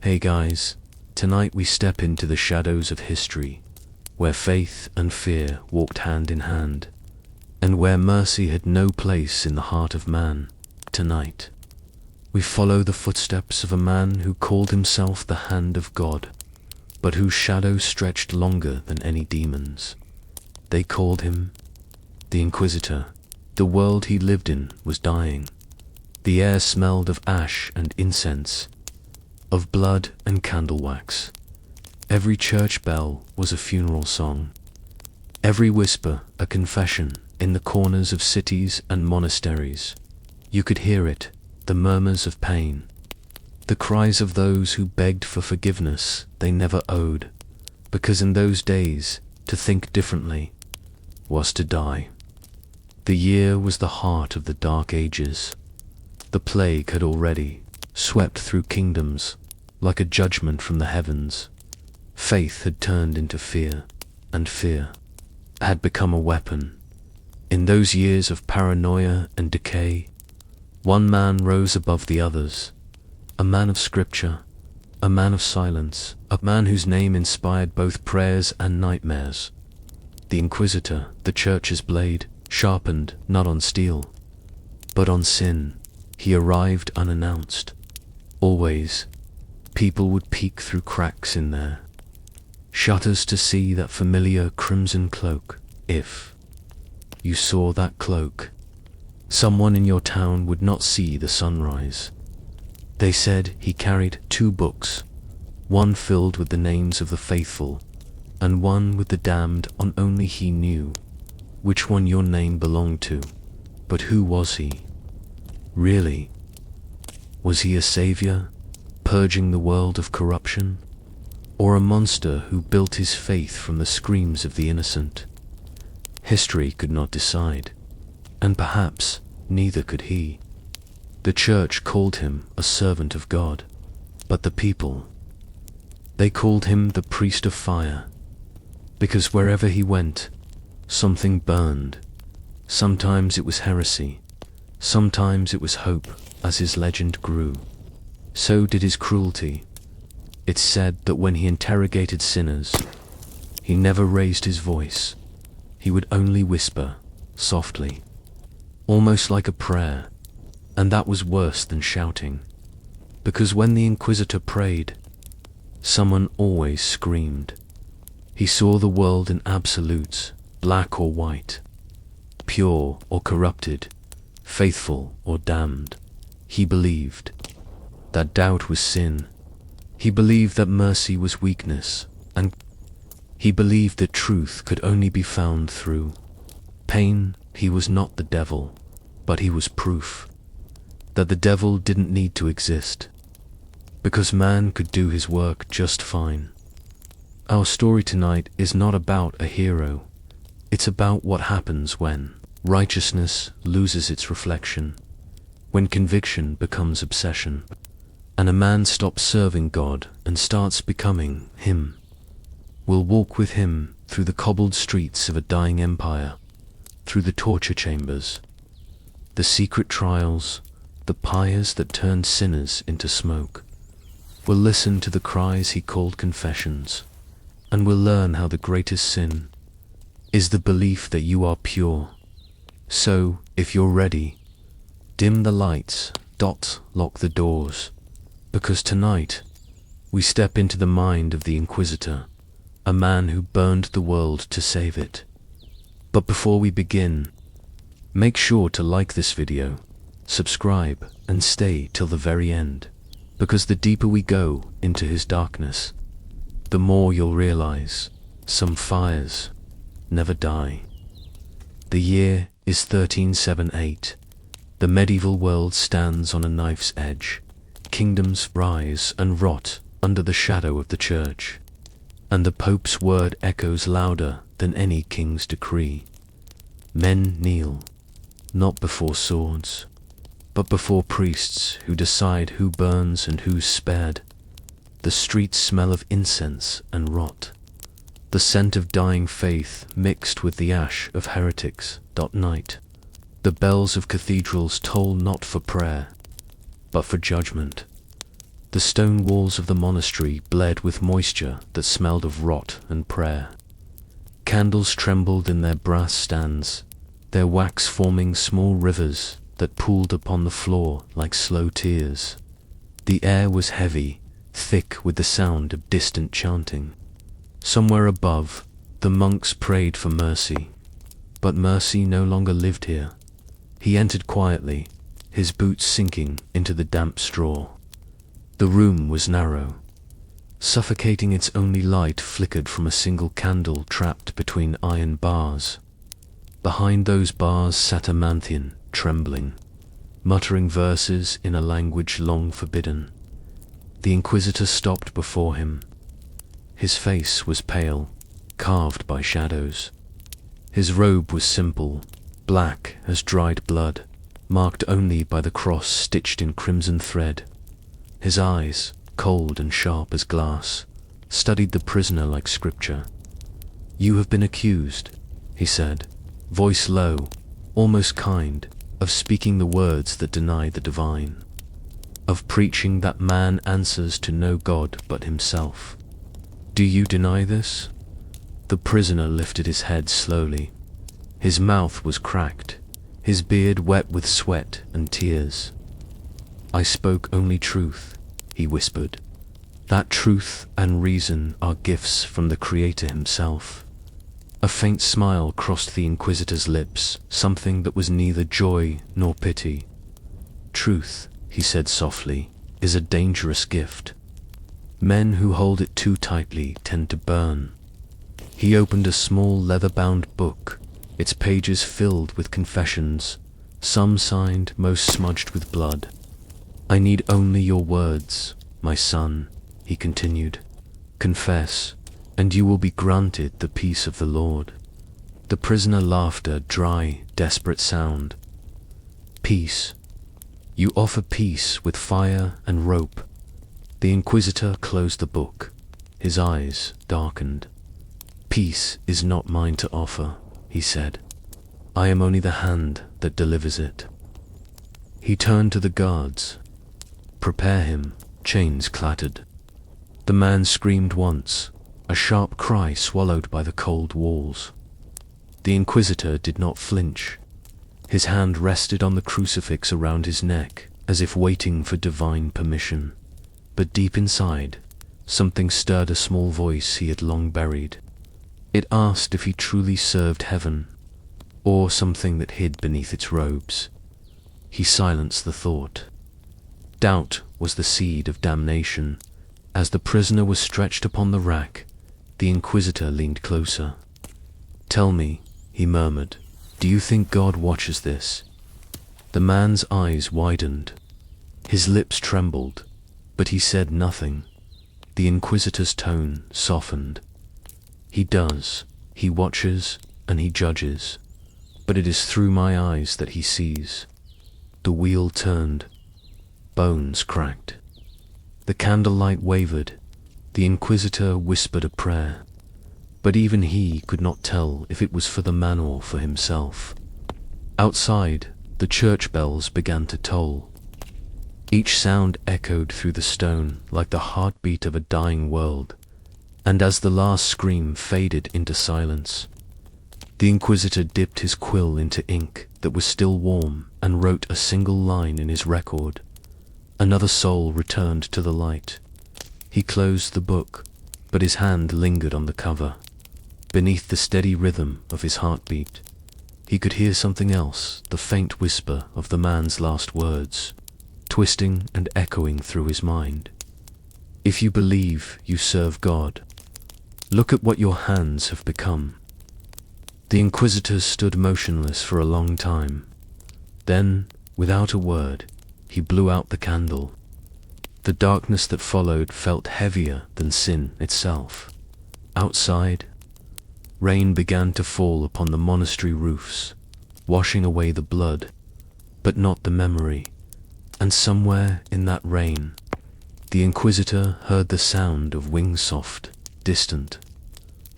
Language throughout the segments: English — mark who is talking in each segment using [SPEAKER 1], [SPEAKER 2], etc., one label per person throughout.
[SPEAKER 1] Hey guys, tonight we step into the shadows of history, where faith and fear walked hand in hand, and where mercy had no place in the heart of man. Tonight, we follow the footsteps of a man who called himself the Hand of God, but whose shadow stretched longer than any demons. They called him the Inquisitor. The world he lived in was dying. The air smelled of ash and incense, of blood and candle wax. Every church bell was a funeral song. Every whisper a confession in the corners of cities and monasteries. You could hear it, the murmurs of pain, the cries of those who begged for forgiveness they never owed, because in those days, to think differently was to die. The year was the heart of the Dark Ages. The plague had already swept through kingdoms like a judgment from the heavens. Faith had turned into fear, and fear had become a weapon. In those years of paranoia and decay, one man rose above the others, a man of scripture, a man of silence, a man whose name inspired both prayers and nightmares. The Inquisitor, the Church's blade, sharpened not on steel, but on sin. He arrived unannounced. Always, people would peek through cracks in there, shutters to see that familiar crimson cloak. If you saw that cloak, someone in your town would not see the sunrise. They said he carried 2 books, one filled with the names of the faithful, and one with the damned. On only he knew which one your name belonged to. But who was he? Really? Was he a savior, purging the world of corruption? Or a monster who built his faith from the screams of the innocent? History could not decide, and perhaps neither could he. The Church called him a servant of God, but the people, they called him the priest of fire, because wherever he went, something burned. Sometimes it was heresy, sometimes it was hope. As his legend grew, so did his cruelty. It's said that when he interrogated sinners, he never raised his voice. He would only whisper, softly, almost like a prayer, and that was worse than shouting, because when the Inquisitor prayed, someone always screamed. He saw the world in absolutes, black or white, pure or corrupted, faithful or damned. He believed that doubt was sin. He believed that mercy was weakness, and he believed that truth could only be found through pain. He was not the devil, but he was proof that the devil didn't need to exist, because man could do his work just fine. Our story tonight is not about a hero. It's about what happens when righteousness loses its reflection, when conviction becomes obsession, and a man stops serving God and starts becoming him. We'll walk with him through the cobbled streets of a dying empire, through the torture chambers, the secret trials, the pyres that turned sinners into smoke. We'll listen to the cries he called confessions, and we'll learn how the greatest sin is the belief that you are pure. So, if you're ready, dim the lights, lock the doors, because tonight we step into the mind of the Inquisitor, a man who burned the world to save it. But before we begin, make sure to like this video, subscribe, and stay till the very end, because the deeper we go into his darkness, the more you'll realize some fires never die. The year is 1378. The medieval world stands on a knife's edge. Kingdoms rise and rot under the shadow of the Church, and the Pope's word echoes louder than any king's decree. Men kneel, not before swords, but before priests who decide who burns and who's spared. The streets smell of incense and rot, the scent of dying faith mixed with the ash of heretics. Night, the bells of cathedrals toll not for prayer, but for judgment. The stone walls of the monastery bled with moisture that smelled of rot and prayer. Candles trembled in their brass stands, their wax forming small rivers that pooled upon the floor like slow tears. The air was heavy, thick with the sound of distant chanting. Somewhere above, the monks prayed for mercy. But mercy no longer lived here. He entered quietly, his boots sinking into the damp straw. The room was narrow. Suffocating, its only light flickered from a single candle trapped between iron bars. Behind those bars sat a Manthian, trembling, muttering verses in a language long forbidden. The Inquisitor stopped before him. His face was pale, carved by shadows. His robe was simple, black as dried blood, marked only by the cross stitched in crimson thread. His eyes, cold and sharp as glass, studied the prisoner like scripture. "You have been accused," he said, voice low, almost kind, of speaking the words that deny the divine, of preaching that man answers to no God but himself. "Do you deny this?" The prisoner lifted his head slowly. His mouth was cracked, his beard wet with sweat and tears. "I spoke only truth," he whispered. "That truth and reason are gifts from the Creator himself." A faint smile crossed the Inquisitor's lips, something that was neither joy nor pity. "Truth," he said softly, "is a dangerous gift. Men who hold it too tightly tend to burn." He opened a small leather-bound book, its pages filled with confessions, some signed, most smudged with blood. "I need only your words, my son," he continued. "Confess, and you will be granted the peace of the Lord." The prisoner laughed, a dry, desperate sound. "Peace? You offer peace with fire and rope." The Inquisitor closed the book. His eyes darkened. "Peace is not mine to offer," he said. "I am only the hand that delivers it." He turned to the guards. "Prepare him." Chains clattered. The man screamed once, a sharp cry swallowed by the cold walls. The Inquisitor did not flinch. His hand rested on the crucifix around his neck, as if waiting for divine permission. But deep inside, something stirred, a small voice he had long buried. It asked if he truly served heaven, or something that hid beneath its robes. He silenced the thought. Doubt was the seed of damnation. As the prisoner was stretched upon the rack, the Inquisitor leaned closer. "Tell me," he murmured, "do you think God watches this?" The man's eyes widened. His lips trembled, but he said nothing. The Inquisitor's tone softened. "He does. He watches and he judges. But it is through my eyes that he sees." The wheel turned. Bones cracked. The candlelight wavered. The Inquisitor whispered a prayer. But even he could not tell if it was for the man or for himself. Outside, the church bells began to toll. Each sound echoed through the stone like the heartbeat of a dying world. And as the last scream faded into silence, the Inquisitor dipped his quill into ink that was still warm and wrote a single line in his record. Another soul returned to the light. He closed the book, but his hand lingered on the cover. Beneath the steady rhythm of his heartbeat, he could hear something else, the faint whisper of the man's last words, twisting and echoing through his mind. "If you believe you serve God, look at what your hands have become." The Inquisitor stood motionless for a long time. Then, without a word, he blew out the candle. The darkness that followed felt heavier than sin itself. Outside, rain began to fall upon the monastery roofs, washing away the blood, but not the memory. And somewhere in that rain, the Inquisitor heard the sound of wings, soft, distant,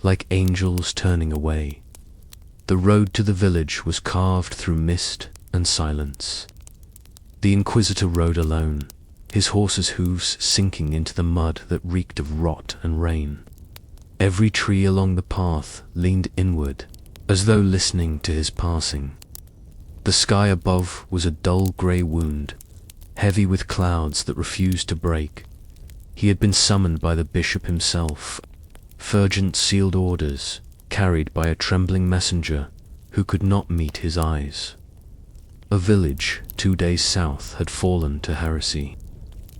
[SPEAKER 1] like angels turning away. The road to the village was carved through mist and silence. The Inquisitor rode alone, his horse's hooves sinking into the mud that reeked of rot and rain. Every tree along the path leaned inward, as though listening to his passing. The sky above was a dull grey wound, heavy with clouds that refused to break. He had been summoned by the bishop himself, urgent sealed orders, carried by a trembling messenger who could not meet his eyes. A village 2 days south had fallen to heresy.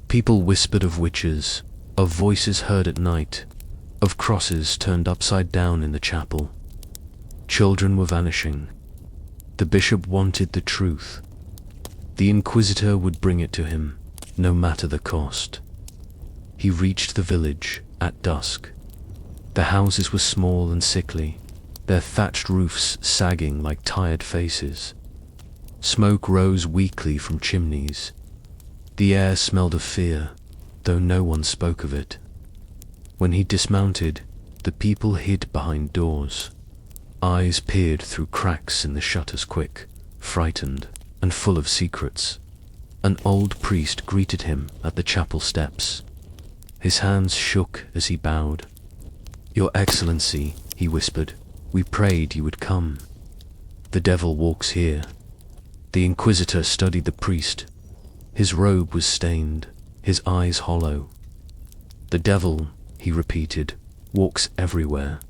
[SPEAKER 1] People whispered of witches, of voices heard at night, of crosses turned upside down in the chapel. Children were vanishing. The bishop wanted the truth. The Inquisitor would bring it to him, no matter the cost. He reached the village at dusk. The houses were small and sickly, their thatched roofs sagging like tired faces. Smoke rose weakly from chimneys. The air smelled of fear, though no one spoke of it. When he dismounted, the people hid behind doors. Eyes peered through cracks in the shutters quick, frightened, and full of secrets. An old priest greeted him at the chapel steps. His hands shook as he bowed. "Your Excellency," he whispered, "we prayed you would come. The devil walks here." The Inquisitor studied the priest. His robe was stained, his eyes hollow. "The devil," he repeated, "walks everywhere.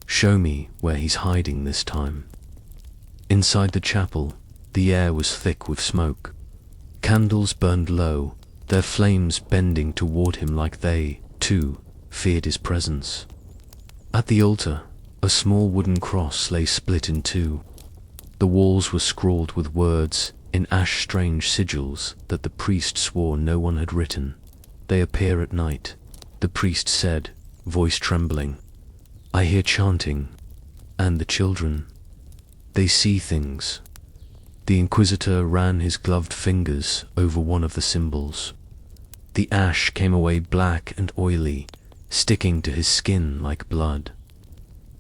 [SPEAKER 1] Show me where he's hiding this time." Inside the chapel, the air was thick with smoke. Candles burned low, their flames bending toward him like they, too, feared his presence. At the altar, a small wooden cross lay split in two. The walls were scrawled with words in ash-strange sigils that the priest swore no one had written. "They appear at night," the priest said, voice trembling. "I hear chanting, and the children. They see things." The Inquisitor ran his gloved fingers over one of the symbols. The ash came away black and oily, sticking to his skin like blood.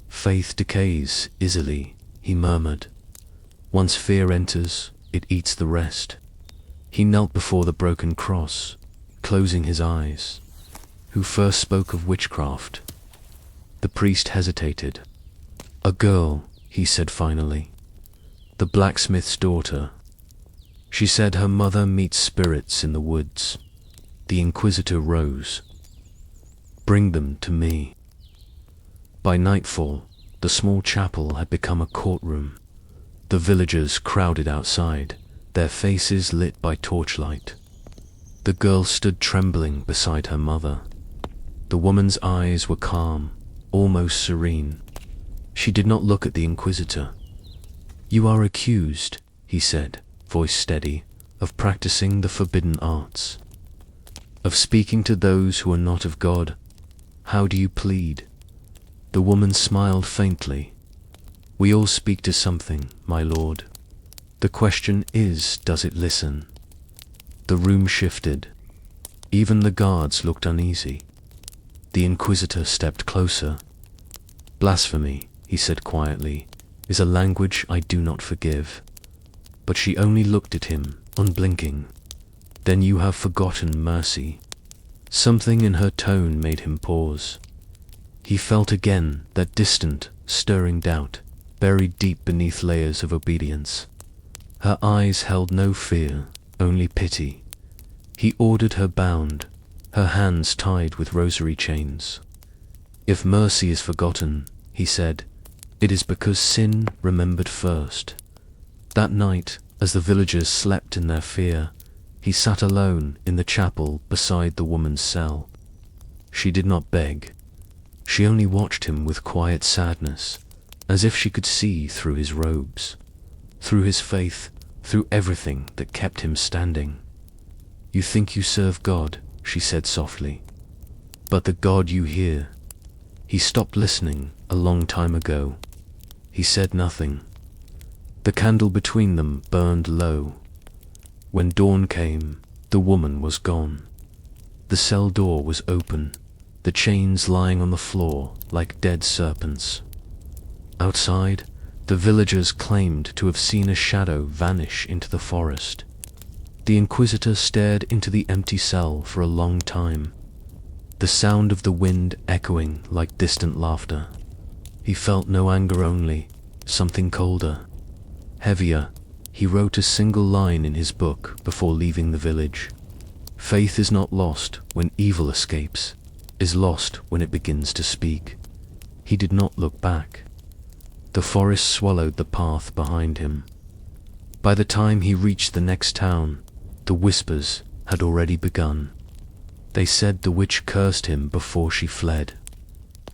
[SPEAKER 1] "Faith decays easily," he murmured. "Once fear enters, it eats the rest." He knelt before the broken cross, closing his eyes. "Who first spoke of witchcraft?" The priest hesitated. "A girl," he said finally. "The blacksmith's daughter. She said her mother meets spirits in the woods." The Inquisitor rose. "Bring them to me." By nightfall, the small chapel had become a courtroom. The villagers crowded outside, their faces lit by torchlight. The girl stood trembling beside her mother. The woman's eyes were calm, almost serene. She did not look at the Inquisitor. "You are accused," he said, voice steady, "of practicing the forbidden arts, of speaking to those who are not of God. How do you plead?" The woman smiled faintly. "We all speak to something, my lord. The question is, does it listen?" The room shifted. Even the guards looked uneasy. The Inquisitor stepped closer. "Blasphemy," he said quietly, "is a language I do not forgive." But she only looked at him, unblinking. "Then you have forgotten mercy." Something in her tone made him pause. He felt again that distant, stirring doubt, buried deep beneath layers of obedience. Her eyes held no fear, only pity. He ordered her bound, her hands tied with rosary chains. "If mercy is forgotten," he said, "it is because sin remembered first." That night, as the villagers slept in their fear, he sat alone in the chapel beside the woman's cell. She did not beg. She only watched him with quiet sadness, as if she could see through his robes, through his faith, through everything that kept him standing. "You think you serve God," she said softly, "but the God you hear." He stopped listening a long time ago. He said nothing. The candle between them burned low. When dawn came, the woman was gone. The cell door was open, the chains lying on the floor like dead serpents. Outside, the villagers claimed to have seen a shadow vanish into the forest. The Inquisitor stared into the empty cell for a long time, the sound of the wind echoing like distant laughter. He felt no anger only, something colder, heavier. He wrote a single line in his book before leaving the village. Faith is not lost when evil escapes, is lost when it begins to speak. He did not look back. The forest swallowed the path behind him. By the time he reached the next town, the whispers had already begun. They said the witch cursed him before she fled.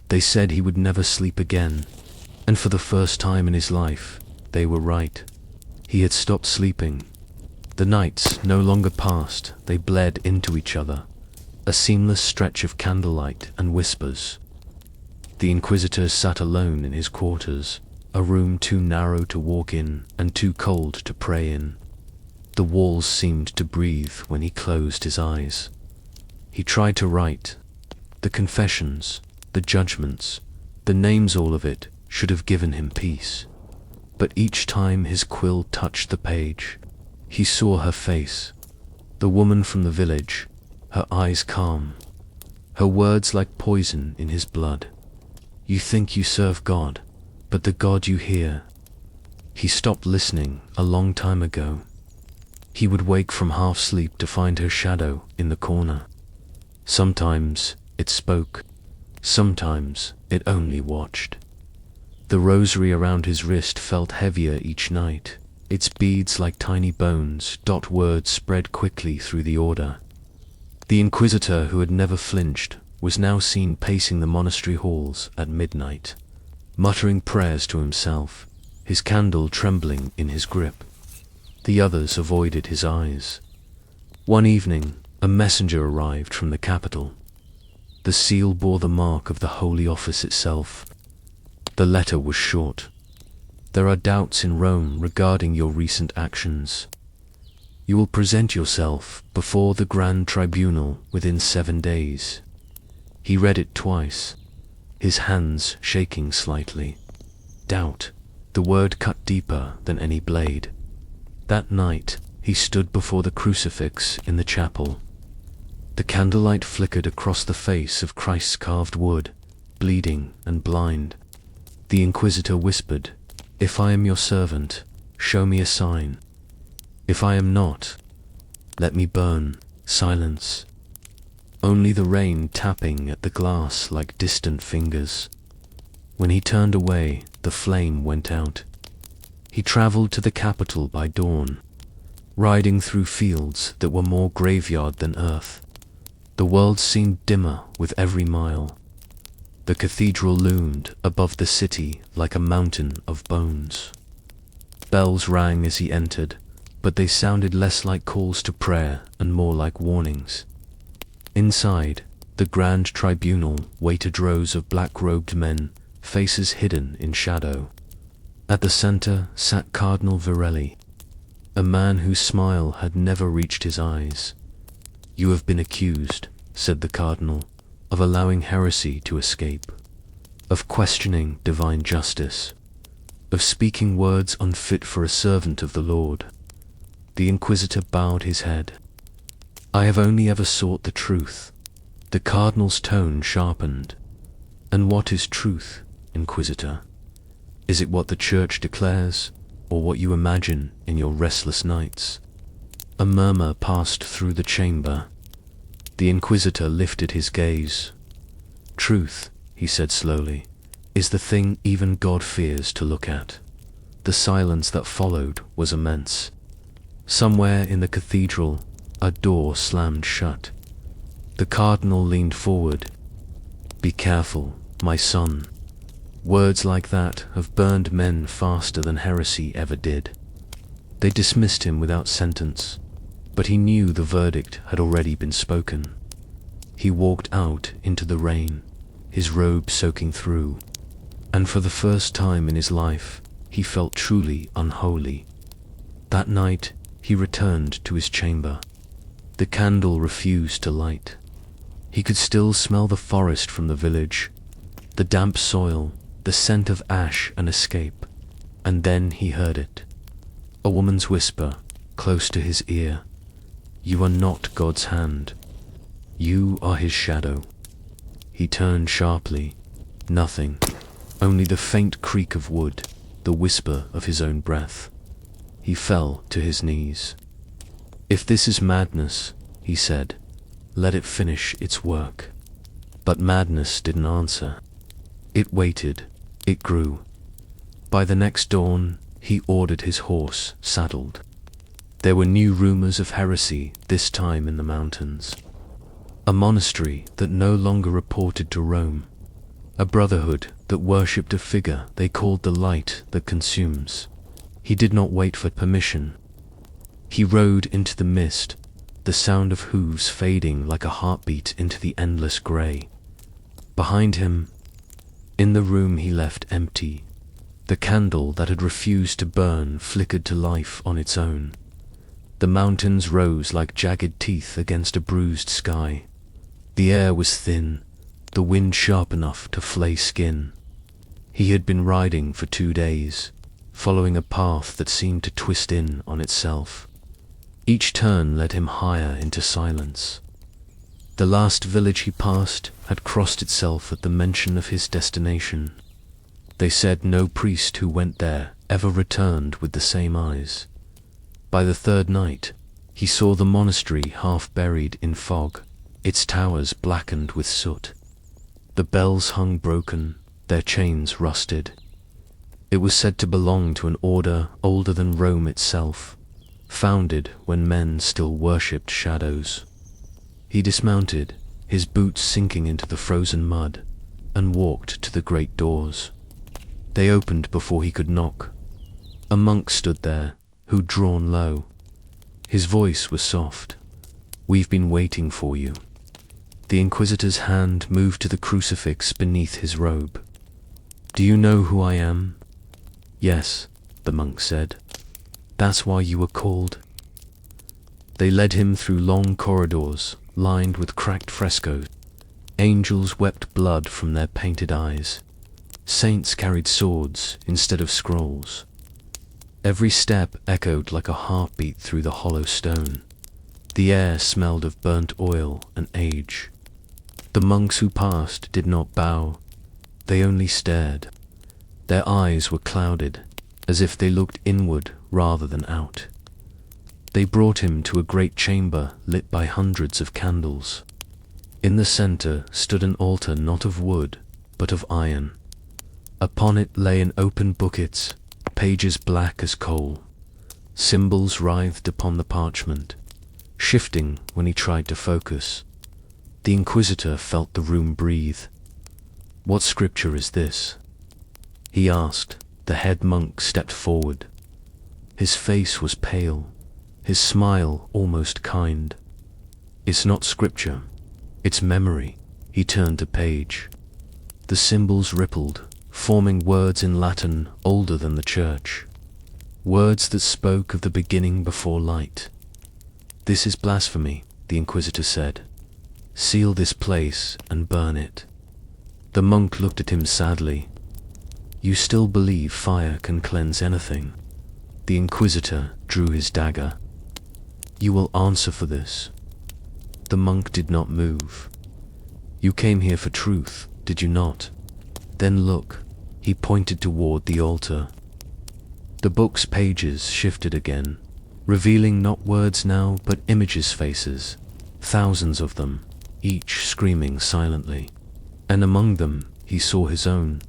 [SPEAKER 1] They said he would never sleep again, and for the first time in his life, they were right. He had stopped sleeping. The nights no longer passed, they bled into each other, a seamless stretch of candlelight and whispers. The Inquisitor sat alone in his quarters, a room too narrow to walk in and too cold to pray in. The walls seemed to breathe when he closed his eyes. He tried to write. The confessions, the judgments, the names, all of it should have given him peace. But each time his quill touched the page, he saw her face, the woman from the village, her eyes calm, her words like poison in his blood. You think you serve God, but the God you hear. He stopped listening a long time ago. He would wake from half sleep to find her shadow in the corner. Sometimes it spoke, sometimes it only watched. The rosary around his wrist felt heavier each night. Its beads like tiny bones. Words spread quickly through the order. The Inquisitor, who had never flinched, was now seen pacing the monastery halls at midnight, muttering prayers to himself, his candle trembling in his grip. The others avoided his eyes. One evening, a messenger arrived from the capital. The seal bore the mark of the Holy Office itself. The letter was short. There are doubts in Rome regarding your recent actions. You will present yourself before the Grand Tribunal within 7 days. He read it twice, his hands shaking slightly. Doubt, the word cut deeper than any blade. That night, he stood before the crucifix in the chapel. The candlelight flickered across the face of Christ's carved wood, bleeding and blind. The Inquisitor whispered, "If I am your servant, show me a sign. If I am not, let me burn." Silence. Only the rain tapping at the glass like distant fingers. When he turned away, the flame went out. He traveled to the capital by dawn, riding through fields that were more graveyard than earth. The world seemed dimmer with every mile. The cathedral loomed above the city like a mountain of bones. Bells rang as he entered, but they sounded less like calls to prayer and more like warnings. Inside, the Grand Tribunal waited rows of black-robed men, faces hidden in shadow. At the center sat Cardinal Virelli, a man whose smile had never reached his eyes. "You have been accused," said the cardinal, "of allowing heresy to escape, of questioning divine justice, of speaking words unfit for a servant of the Lord." The Inquisitor bowed his head. "I have only ever sought the truth." The cardinal's tone sharpened. "And what is truth, Inquisitor? Is it what the Church declares, or what you imagine in your restless nights?" A murmur passed through the chamber. The Inquisitor lifted his gaze. "Truth," he said slowly, "is the thing even God fears to look at." The silence that followed was immense. Somewhere in the cathedral, a door slammed shut. The cardinal leaned forward. "Be careful, my son." Words like that have burned men faster than heresy ever did. They dismissed him without sentence, but he knew the verdict had already been spoken. He walked out into the rain, his robe soaking through, and for the first time in his life, he felt truly unholy. That night, he returned to his chamber. The candle refused to light. He could still smell the forest from the village, the damp soil, the scent of ash and escape, and then he heard it. A woman's whisper, close to his ear. You are not God's hand. You are his shadow. He turned sharply. Nothing. Only the faint creak of wood, the whisper of his own breath. He fell to his knees. If this is madness, he said, let it finish its work. But madness didn't answer. It waited. It grew. By the next dawn, he ordered his horse saddled. There were new rumors of heresy, this time in the mountains. A monastery that no longer reported to Rome. A brotherhood that worshipped a figure they called the light that consumes. He did not wait for permission. He rode into the mist, the sound of hooves fading like a heartbeat into the endless grey. Behind him, in the room he left empty, the candle that had refused to burn flickered to life on its own. The mountains rose like jagged teeth against a bruised sky. The air was thin, the wind sharp enough to flay skin. He had been riding for 2 days, following a path that seemed to twist in on itself. Each turn led him higher into silence. The last village he passed had crossed itself at the mention of his destination. They said no priest who went there ever returned with the same eyes. By the 3rd night, he saw the monastery half buried in fog, its towers blackened with soot. The bells hung broken, their chains rusted. It was said to belong to an order older than Rome itself, founded when men still worshipped shadows. He dismounted, his boots sinking into the frozen mud, and walked to the great doors. They opened before he could knock. A monk stood there, who'd drawn low. His voice was soft. We've been waiting for you. The Inquisitor's hand moved to the crucifix beneath his robe. Do you know who I am? Yes, the monk said. That's why you were called. They led him through long corridors, lined with cracked frescoes. Angels wept blood from their painted eyes. Saints carried swords instead of scrolls. Every step echoed like a heartbeat through the hollow stone. The air smelled of burnt oil and age. The monks who passed did not bow. They only stared. Their eyes were clouded, as if they looked inward rather than out. They brought him to a great chamber lit by hundreds of candles. In the center stood an altar not of wood, but of iron. Upon it lay an open bucket, pages black as coal. Symbols writhed upon the parchment, shifting when he tried to focus. The Inquisitor felt the room breathe. What scripture is this? He asked. The head monk stepped forward. His face was pale, his smile almost kind. It's not scripture, it's memory. He turned a page. The symbols rippled, forming words in Latin older than the church. Words that spoke of the beginning before light. This is blasphemy, the Inquisitor said. Seal this place and burn it. The monk looked at him sadly. You still believe fire can cleanse anything? The Inquisitor drew his dagger. You will answer for this. The monk did not move. You came here for truth, did you not? Then look. He pointed toward the altar. The book's pages shifted again, revealing not words now, but images' faces, thousands of them, each screaming silently. And among them, he saw his own.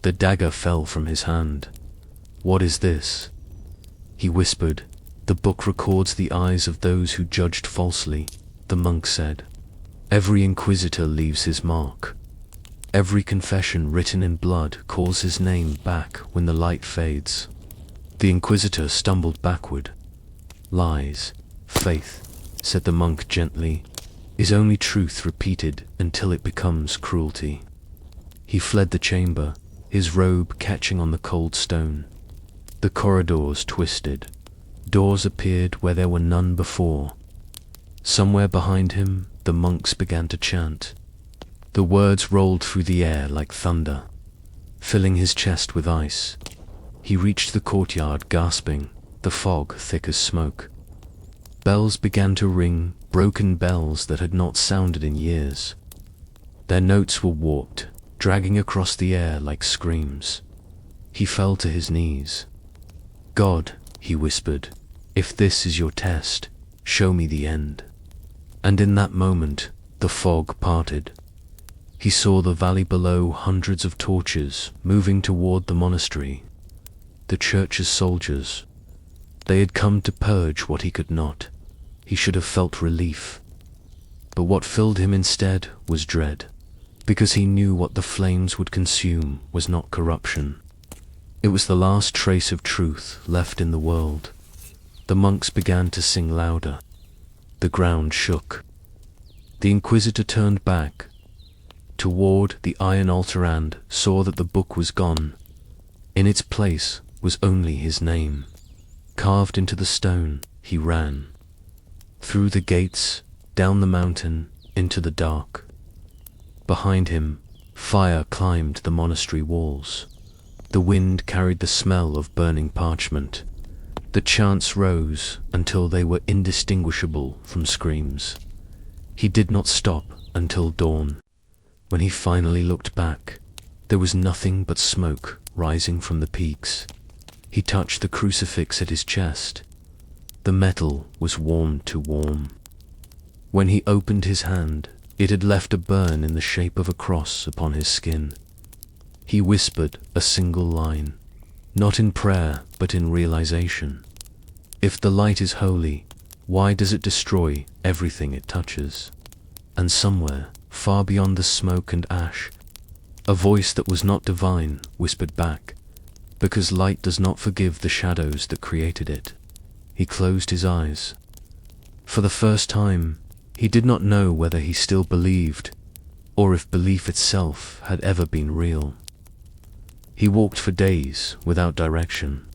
[SPEAKER 1] The dagger fell from his hand. What is this? He whispered. The book records the eyes of those who judged falsely, the monk said. Every Inquisitor leaves his mark. Every confession written in blood calls his name back when the light fades. The Inquisitor stumbled backward. Lies, faith, said the monk gently, is only truth repeated until it becomes cruelty. He fled the chamber, his robe catching on the cold stone. The corridors twisted. Doors appeared where there were none before. Somewhere behind him, the monks began to chant. The words rolled through the air like thunder, filling his chest with ice. He reached the courtyard gasping, the fog thick as smoke. Bells began to ring, broken bells that had not sounded in years. Their notes were warped, dragging across the air like screams. He fell to his knees. "God," he whispered, "if this is your test, show me the end." And in that moment, the fog parted. He saw the valley below, hundreds of torches moving toward the monastery. The church's soldiers. They had come to purge what he could not. He should have felt relief. But what filled him instead was dread, because he knew what the flames would consume was not corruption. It was the last trace of truth left in the world. The monks began to sing louder. The ground shook. The Inquisitor turned back toward the iron altar and saw that the book was gone. In its place was only his name. Carved into the stone, he ran. Through the gates, down the mountain, into the dark. Behind him, fire climbed the monastery walls. The wind carried the smell of burning parchment. The chants rose until they were indistinguishable from screams. He did not stop until dawn. When he finally looked back, there was nothing but smoke rising from the peaks. He touched the crucifix at his chest. The metal was warm to warm. When he opened his hand, it had left a burn in the shape of a cross upon his skin. He whispered a single line, not in prayer but in realization. If the light is holy, why does it destroy everything it touches? And somewhere, far beyond the smoke and ash, a voice that was not divine whispered back, "Because light does not forgive the shadows that created it." He closed his eyes. For the first time, he did not know whether he still believed, or if belief itself had ever been real. He walked for days without direction.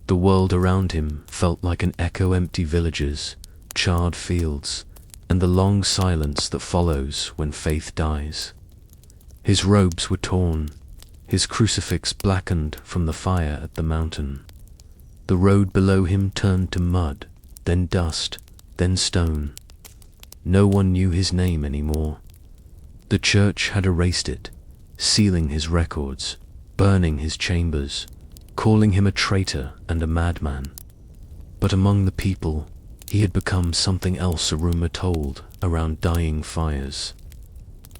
[SPEAKER 1] The world around him felt like an echo, empty villages, charred fields, and the long silence that follows when faith dies. His robes were torn, his crucifix blackened from the fire at the mountain. The road below him turned to mud, then dust, then stone. No one knew his name anymore. The church had erased it, sealing his records, burning his chambers, calling him a traitor and a madman. But among the people, he had become something else a rumor told around dying fires.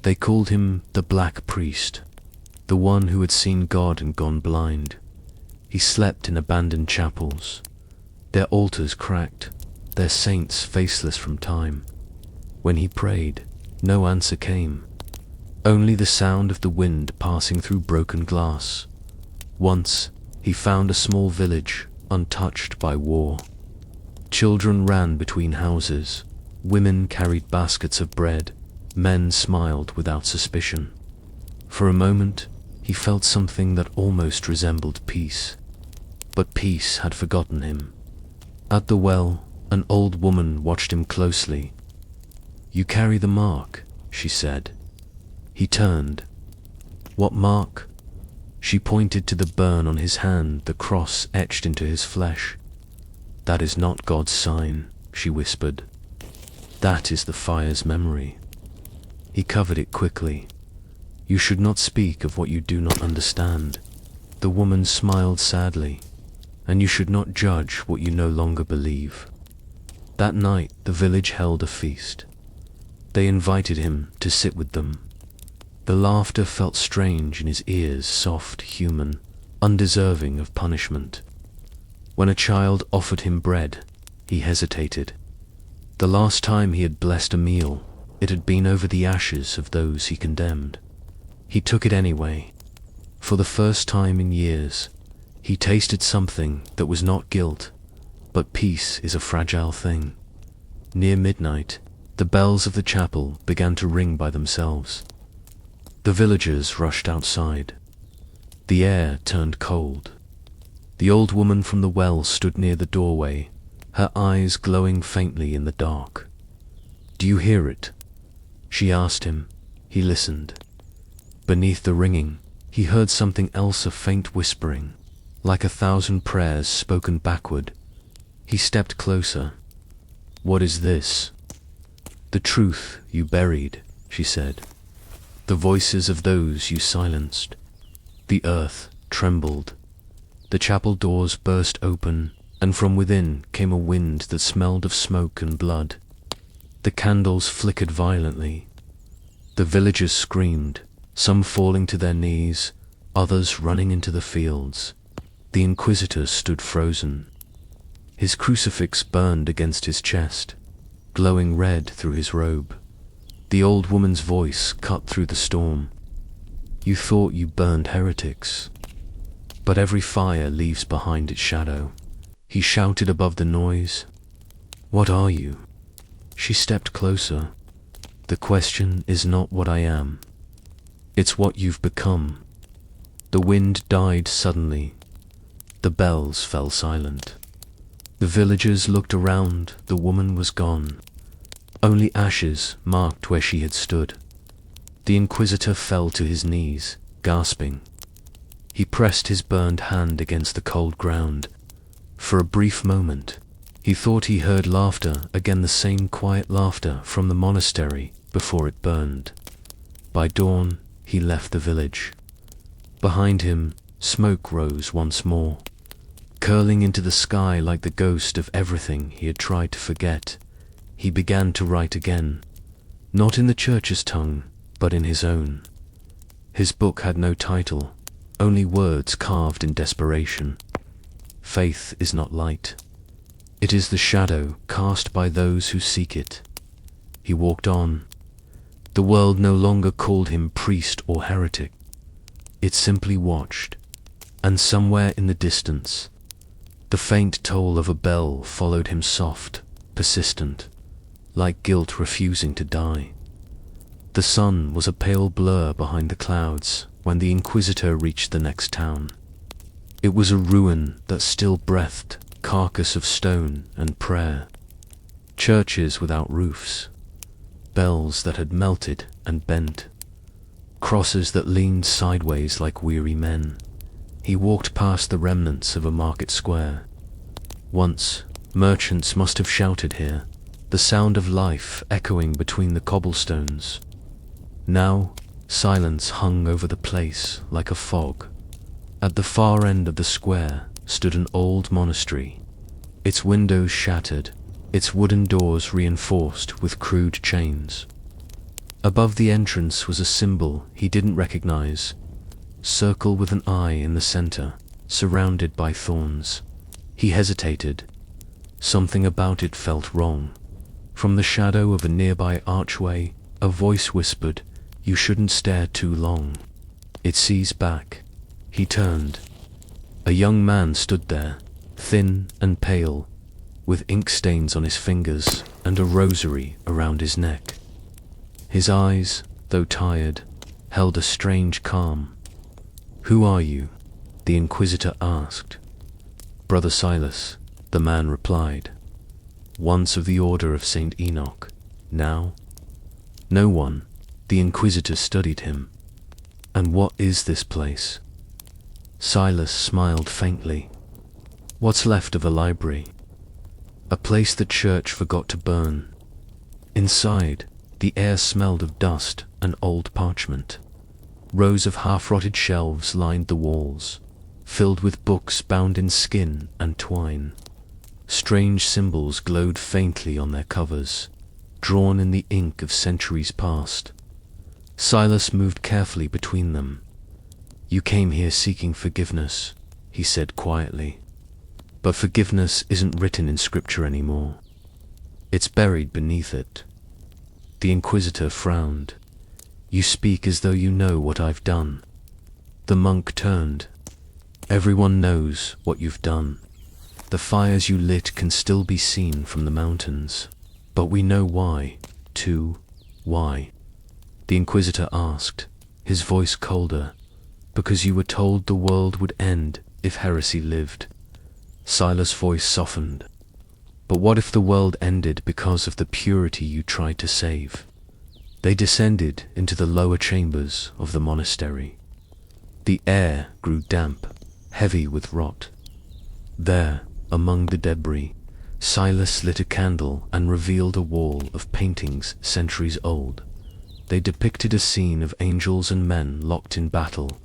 [SPEAKER 1] They called him the Black Priest, the one who had seen God and gone blind. He slept in abandoned chapels, their altars cracked, their saints faceless from time. When he prayed, no answer came, only the sound of the wind passing through broken glass. Once, he found a small village, untouched by war. Children ran between houses, women carried baskets of bread, men smiled without suspicion. For a moment, he felt something that almost resembled peace. But peace had forgotten him. At the well, an old woman watched him closely. "You carry the mark," she said. He turned. "What mark?" She pointed to the burn on his hand, the cross etched into his flesh. "That is not God's sign," she whispered. "That is the fire's memory." He covered it quickly. "You should not speak of what you do not understand." The woman smiled sadly. "And you should not judge what you no longer believe." That night, the village held a feast. They invited him to sit with them. The laughter felt strange in his ears, soft, human, undeserving of punishment. When a child offered him bread, he hesitated. The last time he had blessed a meal, it had been over the ashes of those he condemned. He took it anyway. For the first time in years, he tasted something that was not guilt, but peace is a fragile thing. Near midnight, the bells of the chapel began to ring by themselves. The villagers rushed outside. The air turned cold. The old woman from the well stood near the doorway, her eyes glowing faintly in the dark. "Do you hear it?" she asked him. He listened. Beneath the ringing, he heard something else, a faint whispering, like 1,000 prayers spoken backward. He stepped closer. What is this? The truth you buried, she said. The voices of those you silenced. The earth trembled. The chapel doors burst open, and from within came a wind that smelled of smoke and blood. The candles flickered violently. The villagers screamed, some falling to their knees, others running into the fields. The Inquisitor stood frozen. His crucifix burned against his chest, glowing red through his robe. The old woman's voice cut through the storm. You thought you burned heretics, but every fire leaves behind its shadow. He shouted above the noise. What are you? She stepped closer. The question is not what I am. It's what you've become. The wind died suddenly. The bells fell silent. The villagers looked around. The woman was gone. Only ashes marked where she had stood. The Inquisitor fell to his knees, gasping. He pressed his burned hand against the cold ground. For a brief moment, he thought he heard laughter, again the same quiet laughter from the monastery before it burned. By dawn, he left the village. Behind him, smoke rose once more, curling into the sky like the ghost of everything he had tried to forget. He began to write again, not in the church's tongue, but in his own. His book had no title, only words carved in desperation. Faith is not light. It is the shadow cast by those who seek it. He walked on. The world no longer called him priest or heretic. It simply watched, and somewhere in the distance, the faint toll of a bell followed him, soft, persistent, like guilt refusing to die. The sun was a pale blur behind the clouds when the Inquisitor reached the next town. It was a ruin that still breathed carcass of stone and prayer, churches without roofs, bells that had melted and bent, crosses that leaned sideways like weary men. He walked past the remnants of a market square. Once, merchants must have shouted here, the sound of life echoing between the cobblestones. Now, silence hung over the place like a fog. At the far end of the square stood an old monastery, its windows shattered, its wooden doors reinforced with crude chains. Above the entrance was a symbol he didn't recognize, circle with an eye in the center, surrounded by thorns. He hesitated. Something about it felt wrong. From the shadow of a nearby archway, a voice whispered, "You shouldn't stare too long. It sees back." He turned. A young man stood there, thin and pale, with ink stains on his fingers and a rosary around his neck. His eyes, though tired, held a strange calm. "Who are you?" the Inquisitor asked. "Brother Silas," the man replied. "Once of the Order of St. Enoch, now?" "No one." The Inquisitor studied him. "And what is this place?" Silas smiled faintly. "What's left of a library. A place the church forgot to burn." Inside, the air smelled of dust and old parchment. Rows of half-rotted shelves lined the walls, filled with books bound in skin and twine. Strange symbols glowed faintly on their covers, drawn in the ink of centuries past. Silas moved carefully between them. "You came here seeking forgiveness," he said quietly. "But forgiveness isn't written in scripture anymore. It's buried beneath it." The Inquisitor frowned. "You speak as though you know what I've done." The monk turned. "Everyone knows what you've done. The fires you lit can still be seen from the mountains. But we know why, too. Why?" The Inquisitor asked, his voice colder. "Because you were told the world would end if heresy lived." Silas' voice softened. "But what if the world ended because of the purity you tried to save?" They descended into the lower chambers of the monastery. The air grew damp, heavy with rot. There, among the debris, Silas lit a candle and revealed a wall of paintings centuries old. They depicted a scene of angels and men locked in battle.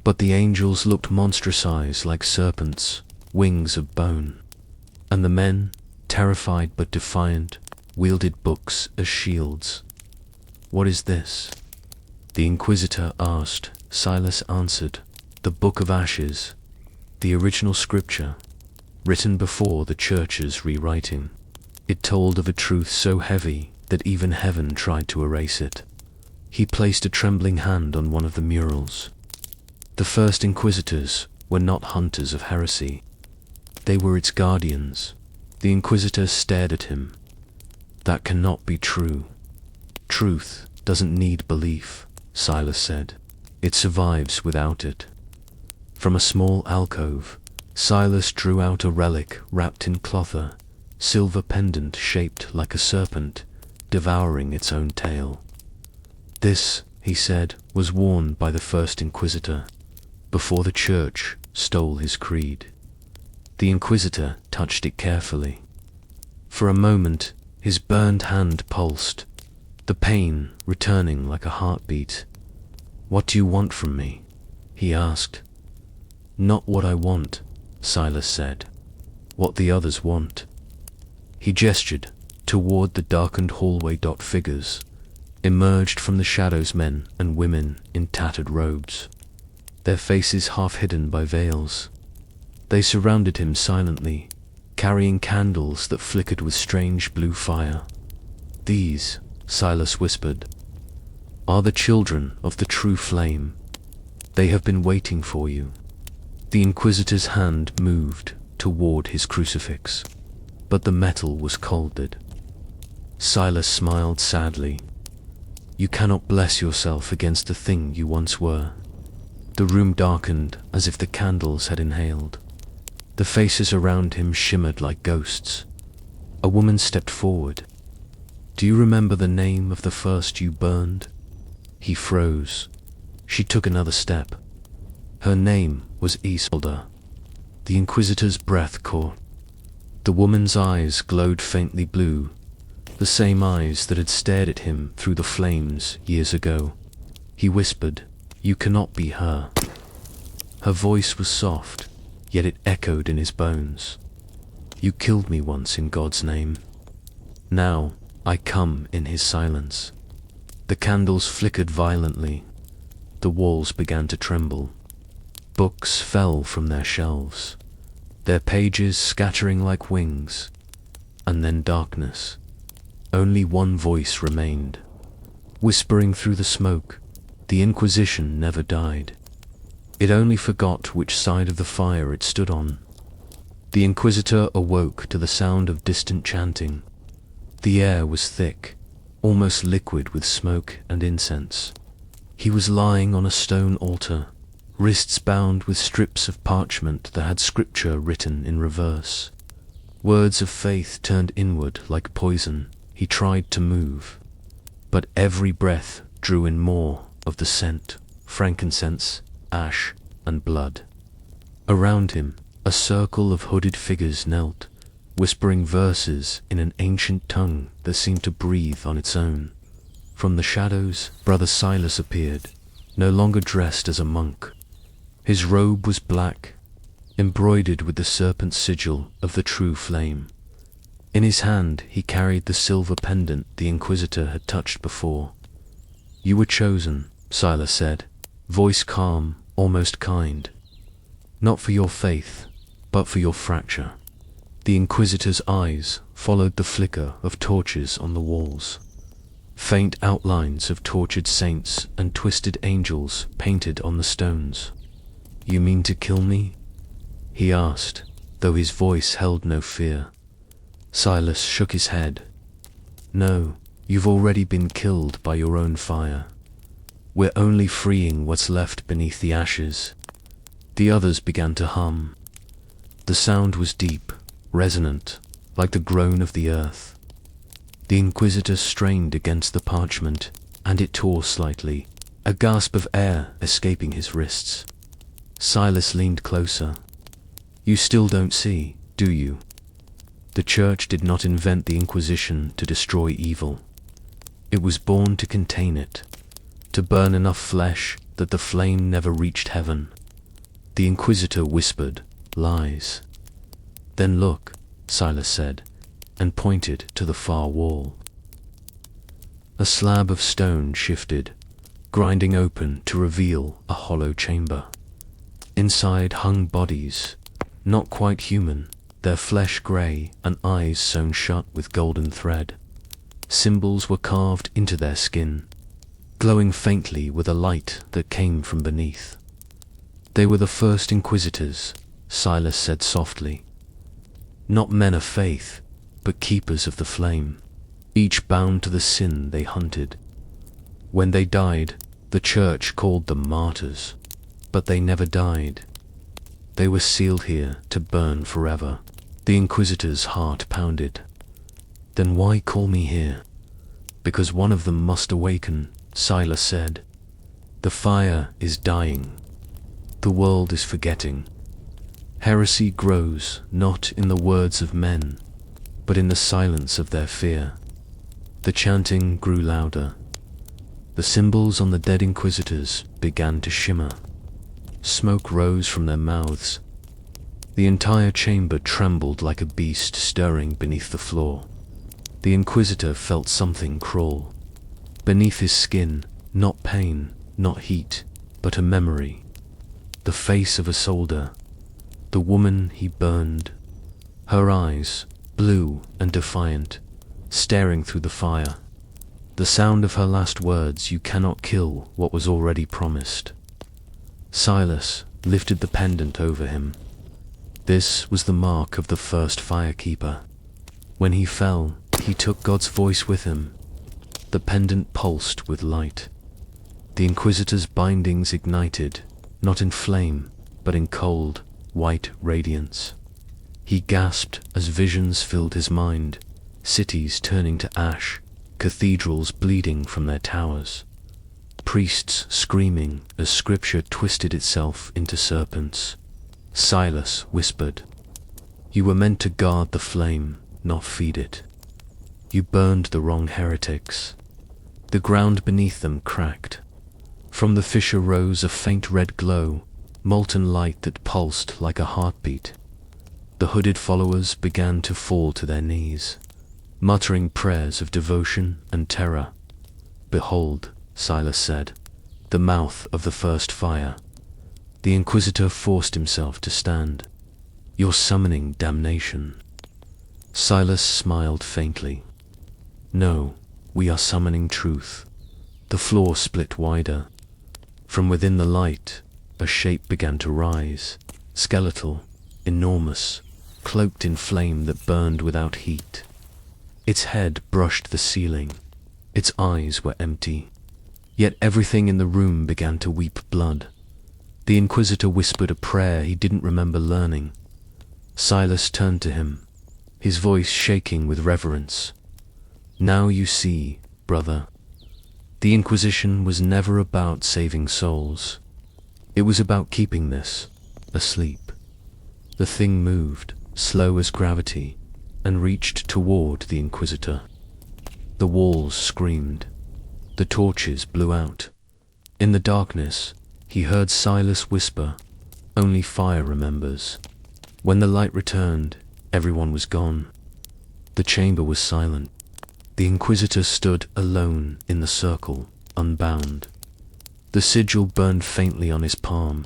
[SPEAKER 1] But the angels looked monstrous like serpents, wings of bone. And the men, terrified but defiant, wielded books as shields. "What is this?" the Inquisitor asked. Silas answered, "The Book of Ashes, the original scripture, written before the Church's rewriting. It told of a truth so heavy that even heaven tried to erase it." He placed a trembling hand on one of the murals. The first Inquisitors were not hunters of heresy. They were its guardians. The Inquisitor stared at him. "That cannot be true." "Truth doesn't need belief," Silas said. "It survives without it." From a small alcove, Silas drew out a relic wrapped in cloth, a silver pendant shaped like a serpent, devouring its own tail. "This," he said, "was worn by the first Inquisitor, before the Church stole his creed." The Inquisitor touched it carefully. For a moment, his burned hand pulsed, the pain returning like a heartbeat. "What do you want from me?" he asked. "Not what I want," Silas said. "What the others want." He gestured toward the darkened hallway. Figures emerged from the shadows, men and women in tattered robes, their faces half hidden by veils. They surrounded him silently, carrying candles that flickered with strange blue fire. "These," Silas whispered, "are the children of the true flame. They have been waiting for you." The Inquisitor's hand moved toward his crucifix, but the metal was colded. Silas smiled sadly. "You cannot bless yourself against the thing you once were." The room darkened as if the candles had inhaled. The faces around him shimmered like ghosts. A woman stepped forward. "Do you remember the name of the first you burned?" He froze. She took another step. Her name was Isolde. The Inquisitor's breath caught. The woman's eyes glowed faintly blue, the same eyes that had stared at him through the flames years ago. He whispered, "You cannot be her." Her voice was soft, yet it echoed in his bones. "You killed me once in God's name. Now I come in his silence." The candles flickered violently. The walls began to tremble. Books fell from their shelves, their pages scattering like wings. And then darkness. Only one voice remained, whispering through the smoke. The Inquisition never died. It only forgot which side of the fire it stood on. The Inquisitor awoke to the sound of distant chanting. The air was thick, almost liquid with smoke and incense. He was lying on a stone altar, wrists bound with strips of parchment that had scripture written in reverse. Words of faith turned inward like poison. He tried to move, but every breath drew in more of the scent, frankincense, ash, and blood. Around him, a circle of hooded figures knelt, whispering verses in an ancient tongue that seemed to breathe on its own. From the shadows, Brother Silas appeared, no longer dressed as a monk. His robe was black, embroidered with the serpent sigil of the true flame. In his hand he carried the silver pendant the Inquisitor had touched before. "You were chosen," Silas said, voice calm, almost kind. "Not for your faith, but for your fracture." The Inquisitor's eyes followed the flicker of torches on the walls. Faint outlines of tortured saints and twisted angels painted on the stones. "You mean to kill me?" he asked, though his voice held no fear. Silas shook his head. "No, you've already been killed by your own fire. We're only freeing what's left beneath the ashes." The others began to hum. The sound was deep, resonant, like the groan of the earth. The Inquisitor strained against the parchment, and it tore slightly, a gasp of air escaping his wrists. Silas leaned closer. "You still don't see, do you? The Church did not invent the Inquisition to destroy evil. It was born to contain it, to burn enough flesh that the flame never reached heaven. The Inquisitor whispered, "Lies." "Then look," Silas said, and pointed to the far wall. A slab of stone shifted, grinding open to reveal a hollow chamber. Inside hung bodies, not quite human, their flesh grey and eyes sewn shut with golden thread. Symbols were carved into their skin, glowing faintly with a light that came from beneath. "They were the first Inquisitors," Silas said softly. "Not men of faith, but keepers of the flame, each bound to the sin they hunted. When they died, the Church called them martyrs, but they never died. They were sealed here to burn forever." The Inquisitor's heart pounded. "Then why call me here?" "Because one of them must awaken," Silas said. "The fire is dying. The world is forgetting. Heresy grows not in the words of men, but in the silence of their fear." The chanting grew louder. The symbols on the dead Inquisitors began to shimmer. Smoke rose from their mouths. The entire chamber trembled like a beast stirring beneath the floor. The Inquisitor felt something crawl. Beneath his skin, not pain, not heat, but a memory. The face of a soldier, the woman he burned. Her eyes, blue and defiant, staring through the fire. The sound of her last words, "You cannot kill what was already promised." Silas lifted the pendant over him. This was the mark of the first firekeeper. When he fell, he took God's voice with him. The pendant pulsed with light. The Inquisitor's bindings ignited, not in flame, but in cold, white radiance. He gasped as visions filled his mind, cities turning to ash, cathedrals bleeding from their towers, priests screaming as scripture twisted itself into serpents. Silas whispered, "You were meant to guard the flame, not feed it. You burned the wrong heretics." The ground beneath them cracked. From the fissure rose a faint red glow, molten light that pulsed like a heartbeat. The hooded followers began to fall to their knees, muttering prayers of devotion and terror. "Behold," Silas said, "the mouth of the first fire." The Inquisitor forced himself to stand. "You're summoning damnation." Silas smiled faintly. "No, we are summoning truth." The floor split wider. From within the light, a shape began to rise, skeletal, enormous, cloaked in flame that burned without heat. Its head brushed the ceiling. Its eyes were empty. Yet everything in the room began to weep blood. The Inquisitor whispered a prayer he didn't remember learning. Silas turned to him, his voice shaking with reverence. "Now you see, brother. The Inquisition was never about saving souls. It was about keeping this asleep." The thing moved, slow as gravity, and reached toward the Inquisitor. The walls screamed. The torches blew out. In the darkness, he heard Silas whisper, "Only fire remembers." When the light returned, everyone was gone. The chamber was silent. The Inquisitor stood alone in the circle, unbound. The sigil burned faintly on his palm,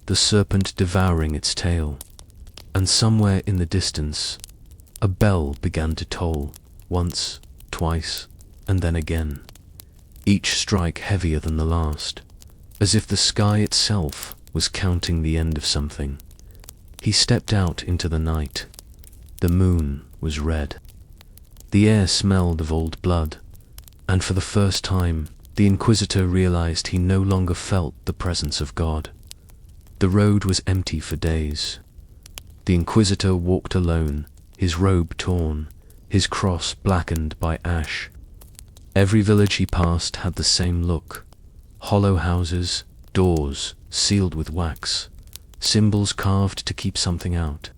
[SPEAKER 1] the serpent devouring its tail. And somewhere in the distance, a bell began to toll, once, twice, and then again. Each strike heavier than the last, as if the sky itself was counting the end of something. He stepped out into the night. The moon was red. The air smelled of old blood, and for the first time, the Inquisitor realized he no longer felt the presence of God. The road was empty for days. The Inquisitor walked alone, his robe torn, his cross blackened by ash. Every village he passed had the same look: hollow houses, doors sealed with wax, symbols carved to keep something out.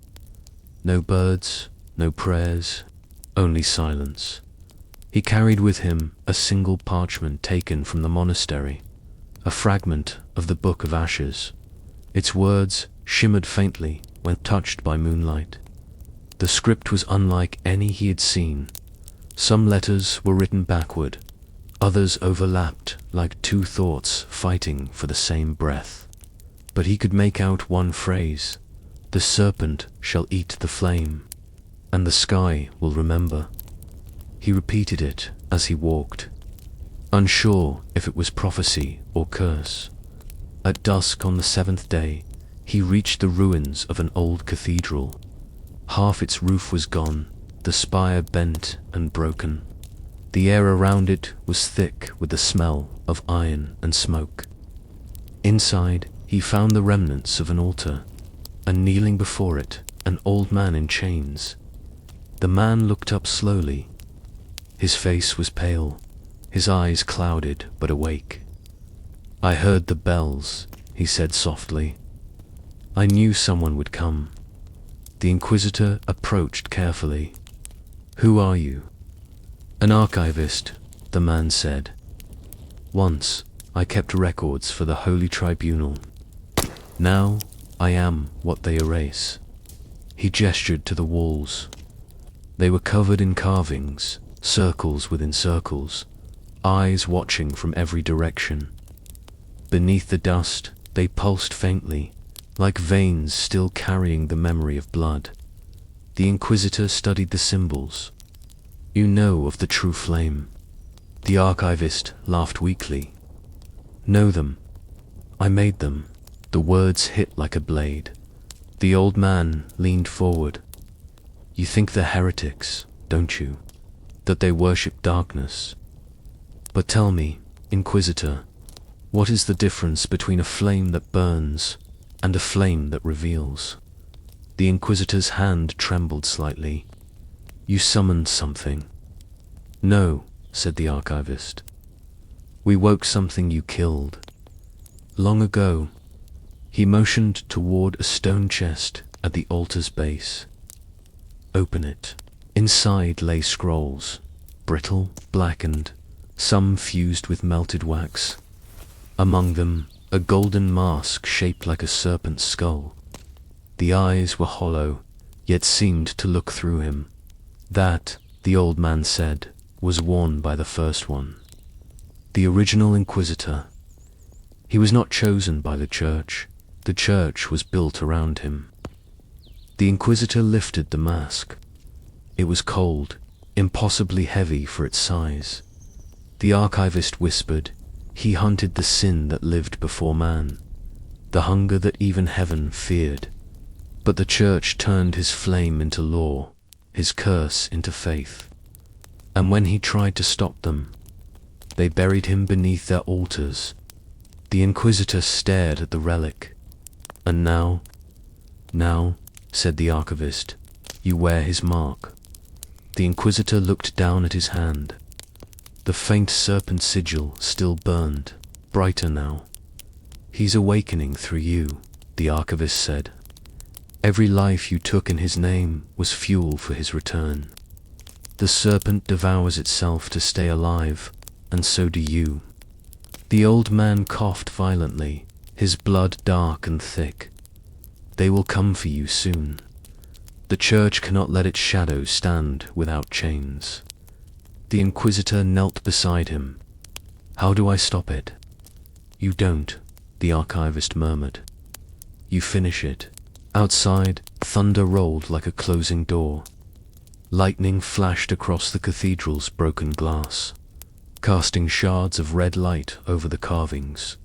[SPEAKER 1] No birds, no prayers, only silence. He carried with him a single parchment taken from the monastery, a fragment of the Book of Ashes. Its words shimmered faintly when touched by moonlight. The script was unlike any he had seen. Some letters were written backward, others overlapped like two thoughts fighting for the same breath. But he could make out one phrase: "The serpent shall eat the flame, and the sky will remember." He repeated it as he walked, unsure if it was prophecy or curse. At dusk on the seventh day, he reached the ruins of an old cathedral. Half its roof was gone, the spire bent and broken. The air around it was thick with the smell of iron and smoke. Inside, he found the remnants of an altar, and kneeling before it, an old man in chains. The man looked up slowly. His face was pale, his eyes clouded but awake. "I heard the bells," he said softly. "I knew someone would come." The Inquisitor approached carefully. "Who are you?" "An archivist," the man said. "Once I kept records for the Holy Tribunal. Now I am what they erase." He gestured to the walls. They were covered in carvings, circles within circles, eyes watching from every direction. Beneath the dust, they pulsed faintly, like veins still carrying the memory of blood. The Inquisitor studied the symbols. "You know of the true flame?" The archivist laughed weakly. "Know them. I made them." The words hit like a blade. The old man leaned forward. "You think they're heretics, don't you? That they worship darkness? But tell me, Inquisitor, what is the difference between a flame that burns and a flame that reveals?" The Inquisitor's hand trembled slightly. "You summoned something." "No," said the archivist. "We woke something you killed. Long ago." He motioned toward a stone chest at the altar's base. "Open it." Inside lay scrolls, brittle, blackened, some fused with melted wax. Among them, a golden mask shaped like a serpent's skull. The eyes were hollow, yet seemed to look through him. That, the old man said, was worn by the first one. The original Inquisitor. He was not chosen by the Church. The Church was built around him. The Inquisitor lifted the mask. It was cold, impossibly heavy for its size. The archivist whispered, "He hunted the sin that lived before man, the hunger that even heaven feared. But the Church turned his flame into law, his curse into faith. And when he tried to stop them, they buried him beneath their altars." The Inquisitor stared at the relic. "And now," said the archivist, "you wear his mark." The Inquisitor looked down at his hand. The faint serpent sigil still burned, brighter now. "He's awakening through you," the archivist said. "Every life you took in his name was fuel for his return. The serpent devours itself to stay alive, and so do you." The old man coughed violently, his blood dark and thick. "They will come for you soon. The Church cannot let its shadow stand without chains." The Inquisitor knelt beside him. "How do I stop it?" "You don't," the archivist murmured. "You finish it." Outside, thunder rolled like a closing door. Lightning flashed across the cathedral's broken glass, casting shards of red light over the carvings.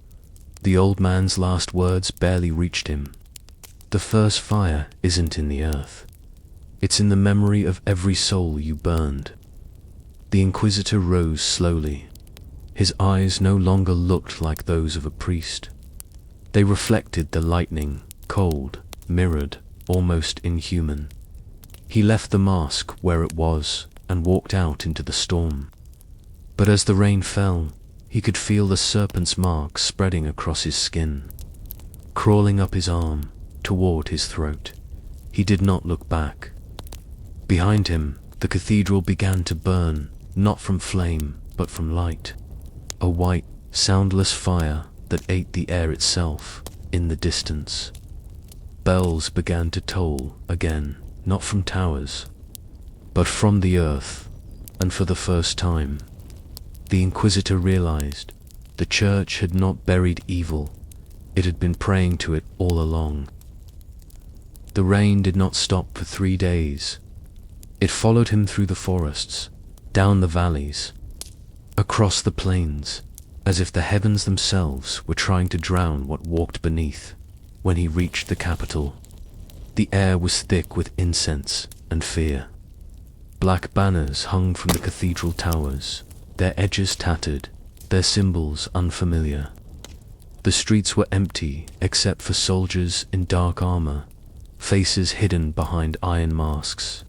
[SPEAKER 1] The old man's last words barely reached him. "The first fire isn't in the earth. It's in the memory of every soul you burned." The Inquisitor rose slowly. His eyes no longer looked like those of a priest. They reflected the lightning, cold, mirrored, almost inhuman. He left the mask where it was and walked out into the storm. But as the rain fell, he could feel the serpent's mark spreading across his skin, crawling up his arm, toward his throat. He did not look back. Behind him, the cathedral began to burn, not from flame, but from light. A white, soundless fire that ate the air itself. In the distance, bells began to toll again, not from towers, but from the earth, and for the first time, the Inquisitor realized the church had not buried evil, it had been praying to it all along. The rain did not stop for 3 days. It followed him through the forests, down the valleys, across the plains, as if the heavens themselves were trying to drown what walked beneath. When he reached the capital, the air was thick with incense and fear. Black banners hung from the cathedral towers, their edges tattered, their symbols unfamiliar. The streets were empty except for soldiers in dark armor, faces hidden behind iron masks.